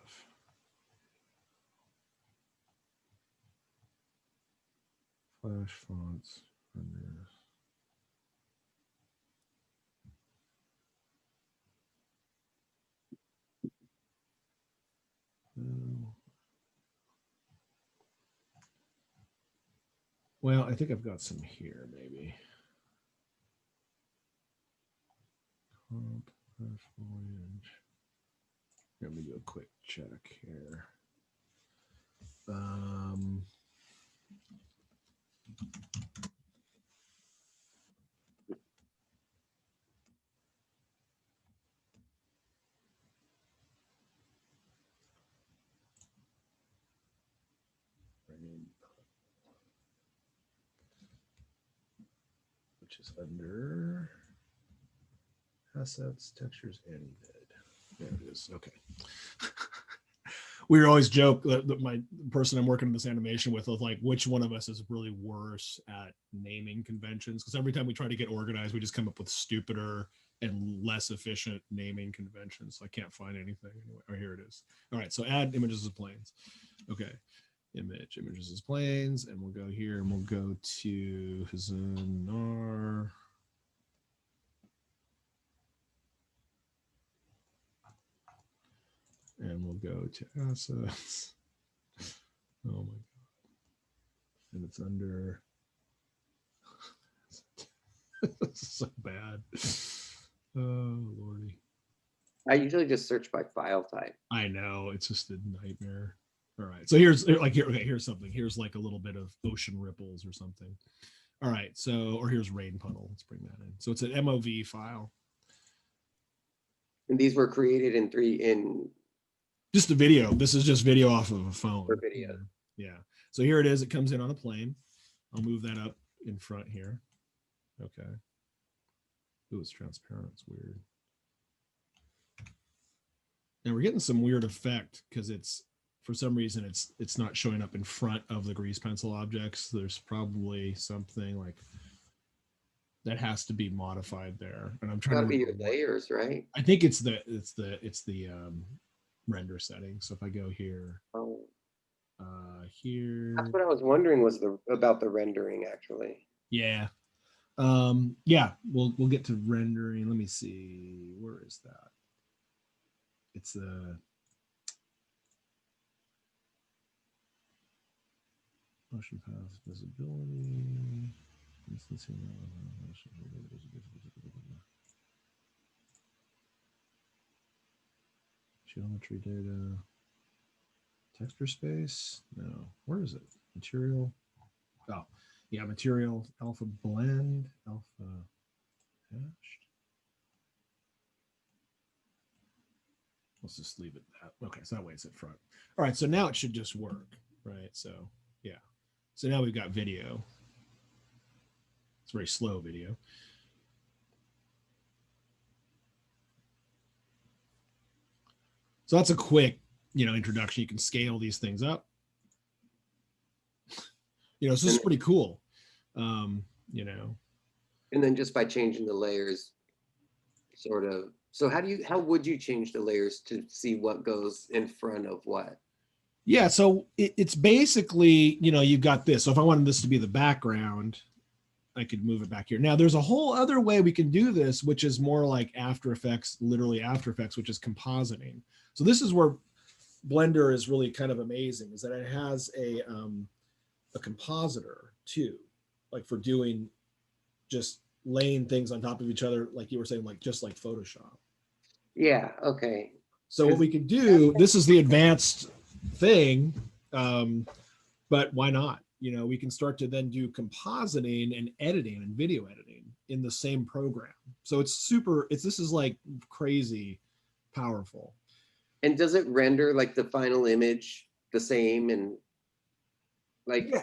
Flash fonts, renders. Well, I think I've got some here, maybe. Let me do a quick check here. Which is under assets, textures, and embed. There it is. Okay. We always joke that my person I'm working on this animation with was like, which one of us is really worse at naming conventions? Because every time we try to get organized, we just come up with stupider and less efficient naming conventions. So I can't find anything anyway. Oh, here it is. All right, so add images as planes. Okay, images as planes, and we'll go here and we'll go to Hazunar. And we'll go to assets. Oh my God. And it's under, so bad. Oh, Lordy. I usually just search by file type. I know, it's just a nightmare. All right, so here's like, here, okay, here's something. Here's like a little bit of ocean ripples or something. All right, so, or here's rain puddle. Let's bring that in. So it's an MOV file. And these were created in just a video. This is just video off of a phone. For video. Yeah. So here it is. It comes in on a plane. I'll move that up in front here. Okay. Ooh, it's transparent. It's weird. And we're getting some weird effect because it's, for some reason, it's not showing up in front of the grease pencil objects. There's probably something like that has to be modified there. And I'm trying to be your layers, right? I think it's the render setting. So if I go here, here, that's what I was wondering was about the rendering actually. Yeah. Yeah, we'll get to rendering. Let me see, where is that? It's motion path visibility. Geometry data, texture space. No, where is it? Material. Oh, yeah, material, alpha blend, alpha hashed. Let's just leave it that. Okay, so that way it's in front. All right, so now it should just work, right? So yeah, so now we've got video. It's very slow video. So that's a quick, introduction. You can scale these things up. So this is pretty cool. And then just by changing the layers, sort of. So how would you change the layers to see what goes in front of what? Yeah, so it's basically, you've got this. So if I wanted this to be the background, I could move it back here. Now there's a whole other way we can do this, which is more like After Effects, literally After Effects, which is compositing. So this is where Blender is really kind of amazing, is that it has a compositor too, like for doing just laying things on top of each other, like you were saying, like just like Photoshop. Yeah, okay. So what we could do, this is the advanced thing, But why not? You know, we can start to then do compositing and editing and video editing in the same program. So this is like crazy powerful. And does it render like the final image the same and like?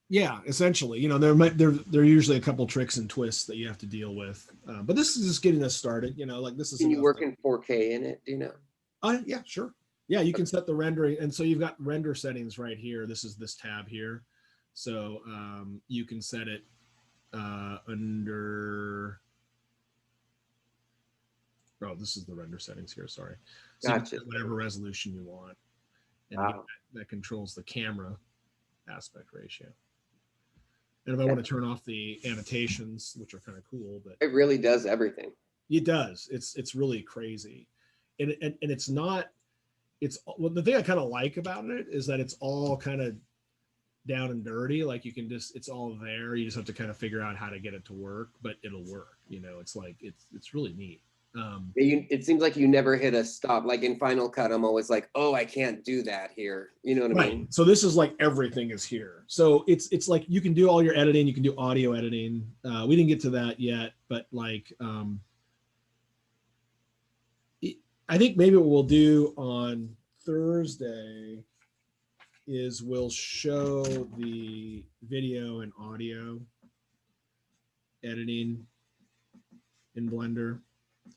Yeah, essentially, you know, there are usually a couple tricks and twists that you have to deal with, but this is just getting us started. You know, like this is. Can you work in 4K in it? Do you know? Yeah, sure. Yeah, you can set the rendering, and so you've got render settings right here. This is this tab here, so you can set it under. Oh, this is the render settings here. Sorry. So Gotcha. You can set whatever resolution you want, and wow. that controls the camera aspect ratio. And if I want to turn off the annotations, which are kind of cool, but it really does everything. It does. It's really crazy, and it's not. It's well, the thing I kind of like about it is that it's all kind of down and dirty. Like you can just, it's all there. You just have to kind of figure out how to get it to work, but it'll work. You know, it's like it's really neat. It seems like you never hit a stop. Like in Final Cut, I'm always like, oh, I can't do that here. You know what I mean? So this is like everything is here. So it's like you can do all your editing. You can do audio editing. We didn't get to that yet, but like I think maybe what we'll do on Thursday is we'll show the video and audio editing in Blender.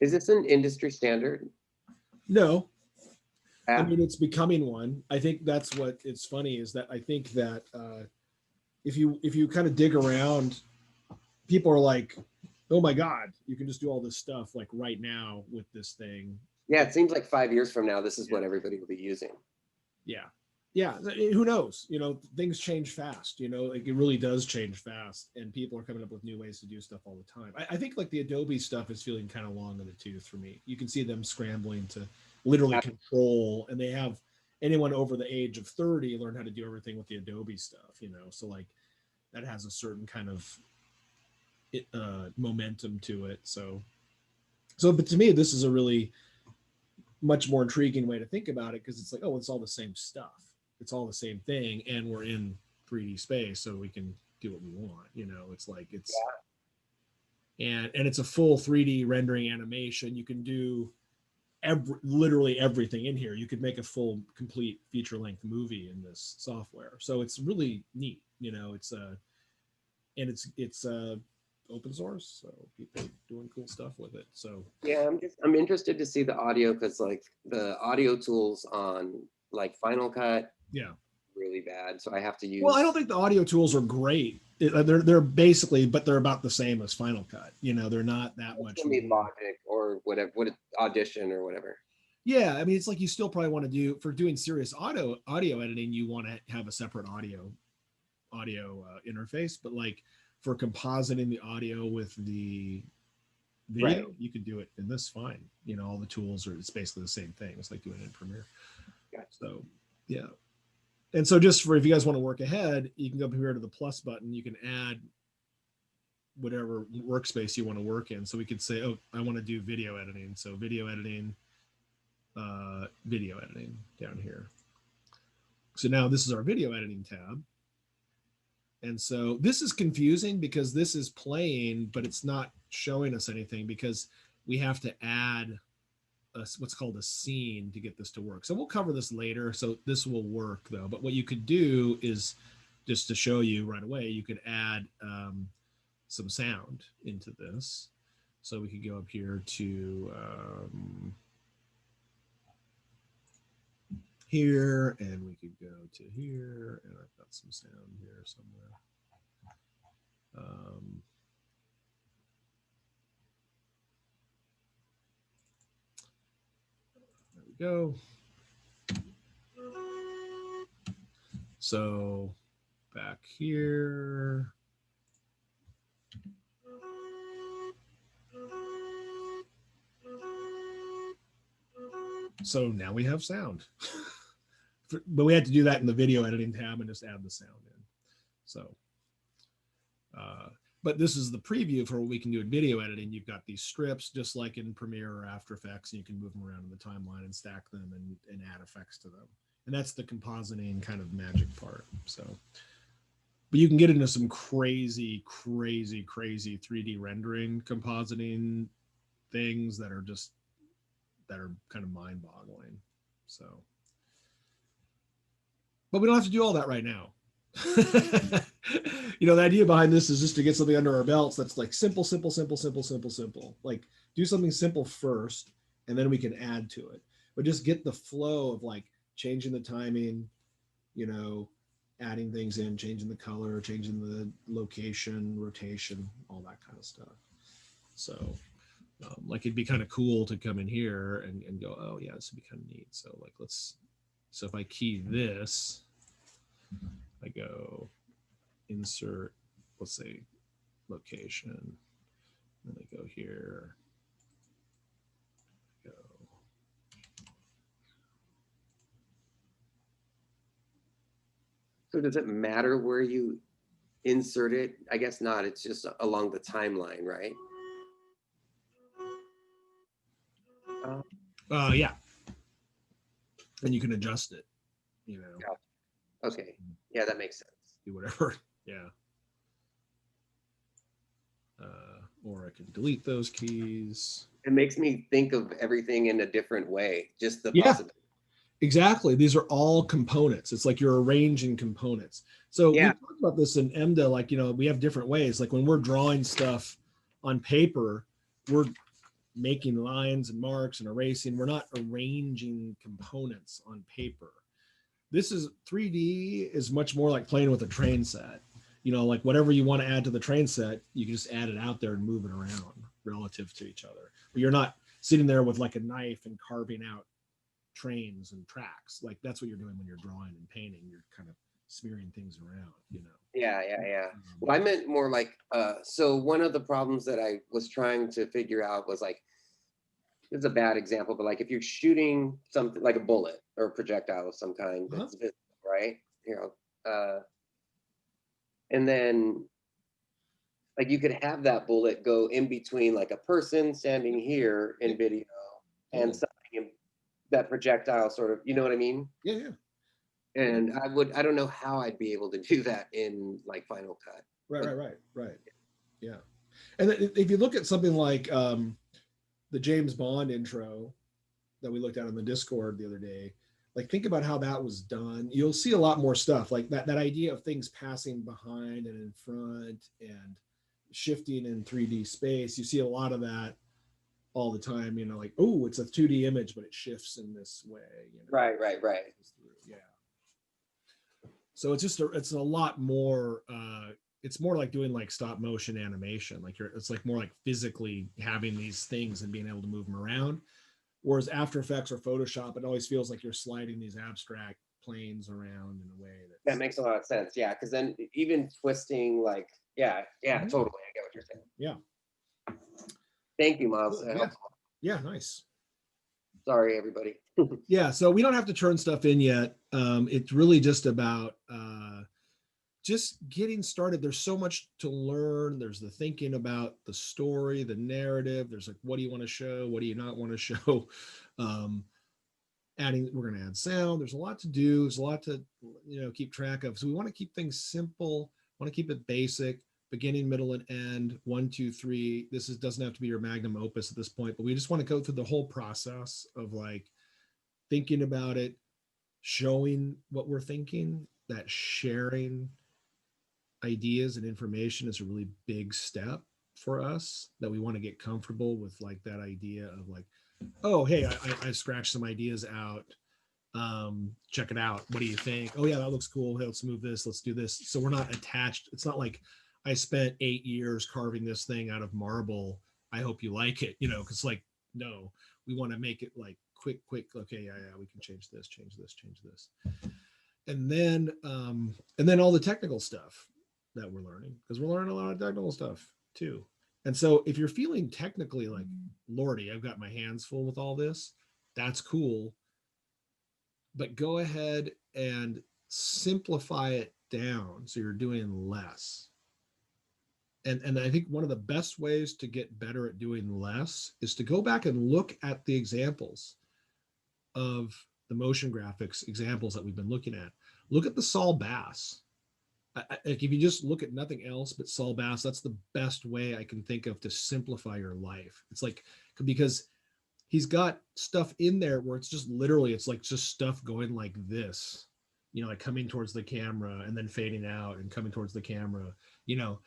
Is this an industry standard? No. I mean, it's becoming one. I think that's what it's funny is that I think that if you kind of dig around, people are like, oh my God, you can just do all this stuff like right now with this thing. Yeah, it seems like 5 years from now, this is what everybody will be using. Yeah, who knows? You know, things change fast. You know, like it really does change fast, and people are coming up with new ways to do stuff all the time. I think like the Adobe stuff is feeling kind of long in the tooth for me. You can see them scrambling to literally control, and they have anyone over the age of 30 learn how to do everything with the Adobe stuff. You know, so like that has a certain kind of momentum to it. So, but to me, this is a really much more intriguing way to think about it because it's like, oh, it's all the same stuff. It's all the same thing, and we're in 3D space, so we can do what we want. You know, it's like and it's a full 3D rendering animation. You can do literally everything in here. You could make a full, complete feature-length movie in this software. So it's really neat. You know, it's open source, so people are doing cool stuff with it. So yeah, I'm interested to see the audio because like the audio tools on like Final Cut, really bad. So I have to use. Well, I don't think the audio tools are great. They're basically, but they're about the same as Final Cut. You know, they're not that much. Logic or whatever, Audition or whatever. Yeah, I mean, it's like you still probably want to do for doing serious audio editing. You want to have a separate audio interface, but like for compositing the audio with the video, you can do it in this fine. You know, all the tools it's basically the same thing. It's like doing it in Premiere. Gotcha. So yeah. And so just for if you guys want to work ahead, you can go up here to the plus button. You can add whatever workspace you want to work in. So we could say, oh, I want to do video editing. So video editing down here. So now this is our video editing tab. And so this is confusing because this is playing, but it's not showing us anything because we have to add what's called a scene to get this to work. So we'll cover this later. So this will work though. But what you could do is just to show you right away, you could add some sound into this. So we could go up here to here, and we could go to here, and I've got some sound here somewhere. There we go. So back here. So now we have sound. But we had to do that in the video editing tab and just add the sound in. So, but this is the preview for what we can do in video editing. You've got these strips just like in Premiere or After Effects, and you can move them around in the timeline and stack them and add effects to them. And that's the compositing kind of magic part. So, but you can get into some crazy 3D rendering, compositing things that are kind of mind boggling. So, but we don't have to do all that right now. You know, the idea behind this is just to get something under our belts that's like simple. Like do something simple first, and then we can add to it. But just get the flow of like changing the timing, you know, adding things in, changing the color, changing the location, rotation, all that kind of stuff. So like it'd be kind of cool to come in here and go, oh yeah, this would be kind of neat. So like so if I key this, I go insert, let's say location, then I go here, go. So does it matter where you insert it? I guess not. It's just along the timeline, right? Yeah. And you can adjust it, you know. Yeah. Okay. Yeah, that makes sense. Do whatever. Yeah. Or I can delete those keys. It makes me think of everything in a different way. Just the possibility. Exactly. These are all components. It's like you're arranging components. So we talked about this in EMDA, like, you know, we have different ways. Like when we're drawing stuff on paper, we're making lines and marks and erasing. We're not arranging components on paper. This is 3D is much more like playing with a train set. You know, like whatever you want to add to the train set, you can just add it out there and move it around relative to each other. But you're not sitting there with like a knife and carving out trains and tracks. Like that's what you're doing when you're drawing and painting. You're kind of smearing things around, you know. Yeah. Well, I meant more like so one of the problems that I was trying to figure out was like, it's a bad example, but like if you're shooting something like a bullet or a projectile of some kind that's visible, right? You know, and then like you could have that bullet go in between like a person standing here in video and something in that projectile sort of, you know what I mean? Yeah. And I don't know how I'd be able to do that in like Final Cut. Right. Yeah. And if you look at something like the James Bond intro that we looked at on the Discord the other day, like think about how that was done. You'll see a lot more stuff like that idea of things passing behind and in front and shifting in 3D space. You see a lot of that all the time, you know, like, oh, it's a 2D image, but it shifts in this way. You know? Right. Yeah. So it's a lot more, it's more like doing like stop motion animation. Like it's like more like physically having these things and being able to move them around. Whereas After Effects or Photoshop, it always feels like you're sliding these abstract planes around in a way that makes a lot of sense. Yeah, because then even twisting, like, totally, I get what you're saying. Yeah. Thank you, Miles. Yeah, nice. Sorry, everybody. Yeah, so we don't have to turn stuff in yet. It's really just about just getting started. There's so much to learn. There's the thinking about the story, the narrative. There's like, what do you want to show? What do you not want to show? We're going to add sound. There's a lot to do. There's a lot to, you know, keep track of. So we want to keep things simple. Want to keep it basic, beginning, middle, and end. 1, 2, 3. This doesn't have to be your magnum opus at this point, but we just want to go through the whole process of like thinking about it, showing what we're thinking, that sharing ideas and information is a really big step for us, that we want to get comfortable with like that idea of like, oh, hey, I scratched some ideas out. Check it out. What do you think? Oh yeah, that looks cool. Hey, let's move this. Let's do this. So we're not attached. It's not like I spent 8 years carving this thing out of marble. I hope you like it, you know, because like, no, we want to make it like quick. Okay, yeah, we can change this. And then all the technical stuff that we're learning, because we're learning a lot of technical stuff too. And so if you're feeling technically like, Lordy, I've got my hands full with all this, that's cool. But go ahead and simplify it down so you're doing less. And I think one of the best ways to get better at doing less is to go back and look at the examples of the motion graphics examples that we've been looking at, look at the Saul Bass. Like if you just look at nothing else but Saul Bass, that's the best way I can think of to simplify your life. It's like, because he's got stuff in there where it's just literally, it's like just stuff going like this, you know, like coming towards the camera and then fading out and coming towards the camera, you know,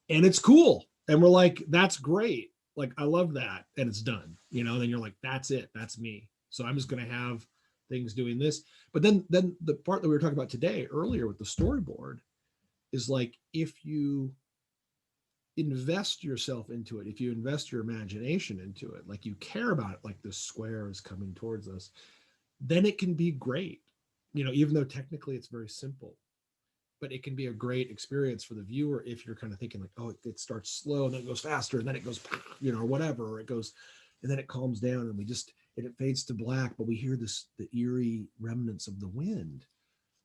and it's cool. And we're like, that's great. Like, I love that. And it's done, you know, then you're like, that's it. That's me. So I'm just going to have things doing this. But then the part that we were talking about today earlier with the storyboard is like, if you invest yourself into it, if you invest your imagination into it, like you care about it, like this square is coming towards us, then it can be great, you know, even though technically it's very simple, but it can be a great experience for the viewer if you're kind of thinking like, oh, it starts slow and then it goes faster and then it goes, you know, or whatever, or it goes, and then it calms down and and it fades to black, but we hear the eerie remnants of the wind,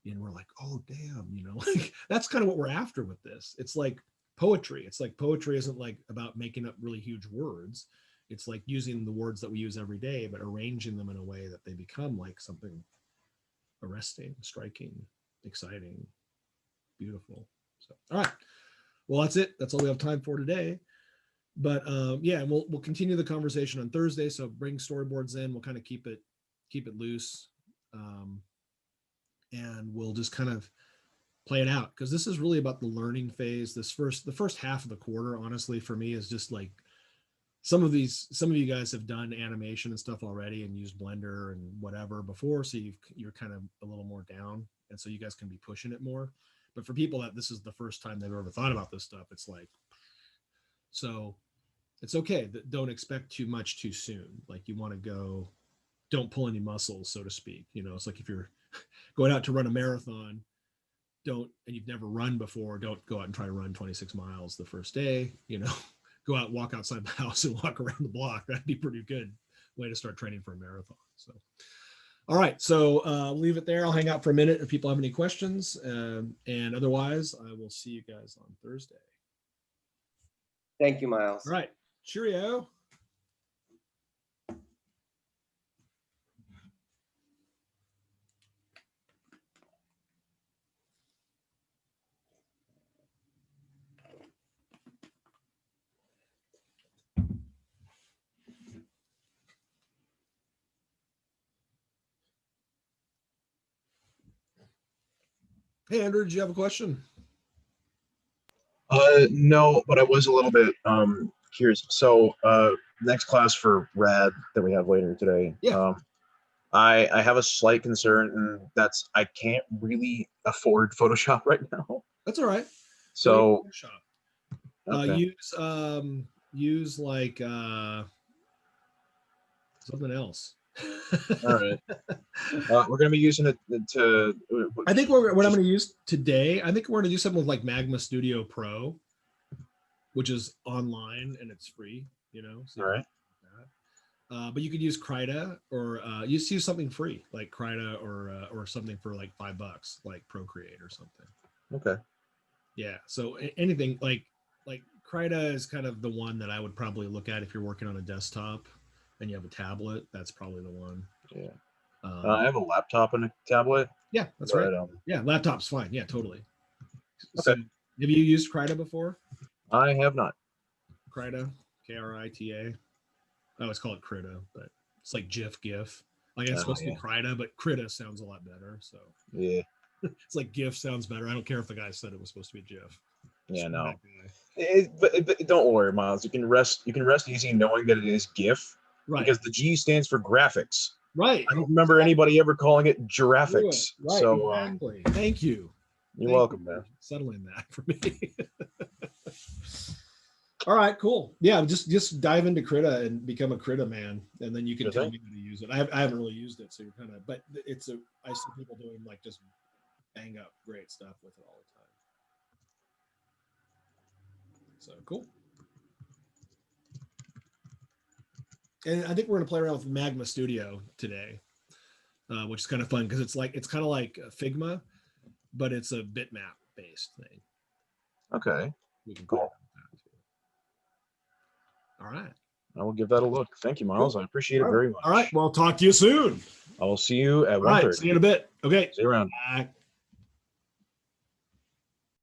and we're like, oh damn, you know, like that's kind of what we're after with this. It's like poetry. It's like poetry isn't like about making up really huge words. It's like using the words that we use every day, but arranging them in a way that they become like something arresting, striking, exciting, beautiful. So, all right. Well, that's it. That's all we have time for today. But yeah, and we'll continue the conversation on Thursday. So bring storyboards in. We'll kind of keep it loose, and we'll just kind of play it out, because this is really about the learning phase. The first half of the quarter, honestly, for me is just like some of you guys have done animation and stuff already and used Blender and whatever before, so you're kind of a little more down, and so you guys can be pushing it more. But for people that this is the first time they've ever thought about this stuff, it's like, so it's okay. Don't expect too much too soon. Like, you want to go, don't pull any muscles, so to speak. You know, it's like if you're going out to run a marathon, and you've never run before, don't go out and try to run 26 miles the first day. You know, go out, walk outside the house and walk around the block. That'd be pretty good way to start training for a marathon. So, all right. So leave it there. I'll hang out for a minute if people have any questions. And otherwise, I will see you guys on Thursday. Thank you, Miles. All right. Cheerio. Hey, Andrew, did you have a question? No, but I was a little bit curious. So next class for RAD that we have later today. Yeah. I have a slight concern, and that's I can't really afford Photoshop right now. That's all right. So Photoshop. Okay. Use like something else. All right. We're gonna be using it to. I think what I'm going to use today, I think we're going to do something with like Magma Studio Pro, which is online and it's free, you know. So all right. But you could use Krita, or use something free like Krita, or something for like $5, like Procreate or something. Okay. Yeah. So anything like Krita is kind of the one that I would probably look at if you're working on a desktop and you have a tablet. That's probably the one. Yeah. I have a laptop and a tablet. Yeah, that's right. Yeah, laptop's fine. Yeah, totally. Okay. So, have you used Krita before? I have not. Krita, Krita. I always call it Krita, but it's like GIF. Like it's supposed to be Krita, but Krita sounds a lot better. So yeah, it's like GIF sounds better. I don't care if the guy said it was supposed to be GIF. Yeah, no. But don't worry, Miles. You can rest easy knowing that it is GIF, right? Because the G stands for graphics. Right. I don't remember anybody ever calling it giraffics. Right. So exactly. Thank you. You're welcome, man. Settling that for me. All right, cool. Yeah, just dive into Krita and become a Krita man, and then you can tell me how to use it. I haven't really used it, so you're kind of, but I see people doing like just bang up great stuff with it all the time. So cool. And I think we're gonna play around with Magma Studio today, which is kind of fun because it's kind of like Figma, but it's a bitmap based thing. Okay. We can cool. All right. I will give that a look. Thank you, Miles. I appreciate it All right. very much. All right. Well, talk to you soon. I will see you at All right. 1:30. See you in a bit. Okay. See you around. Bye.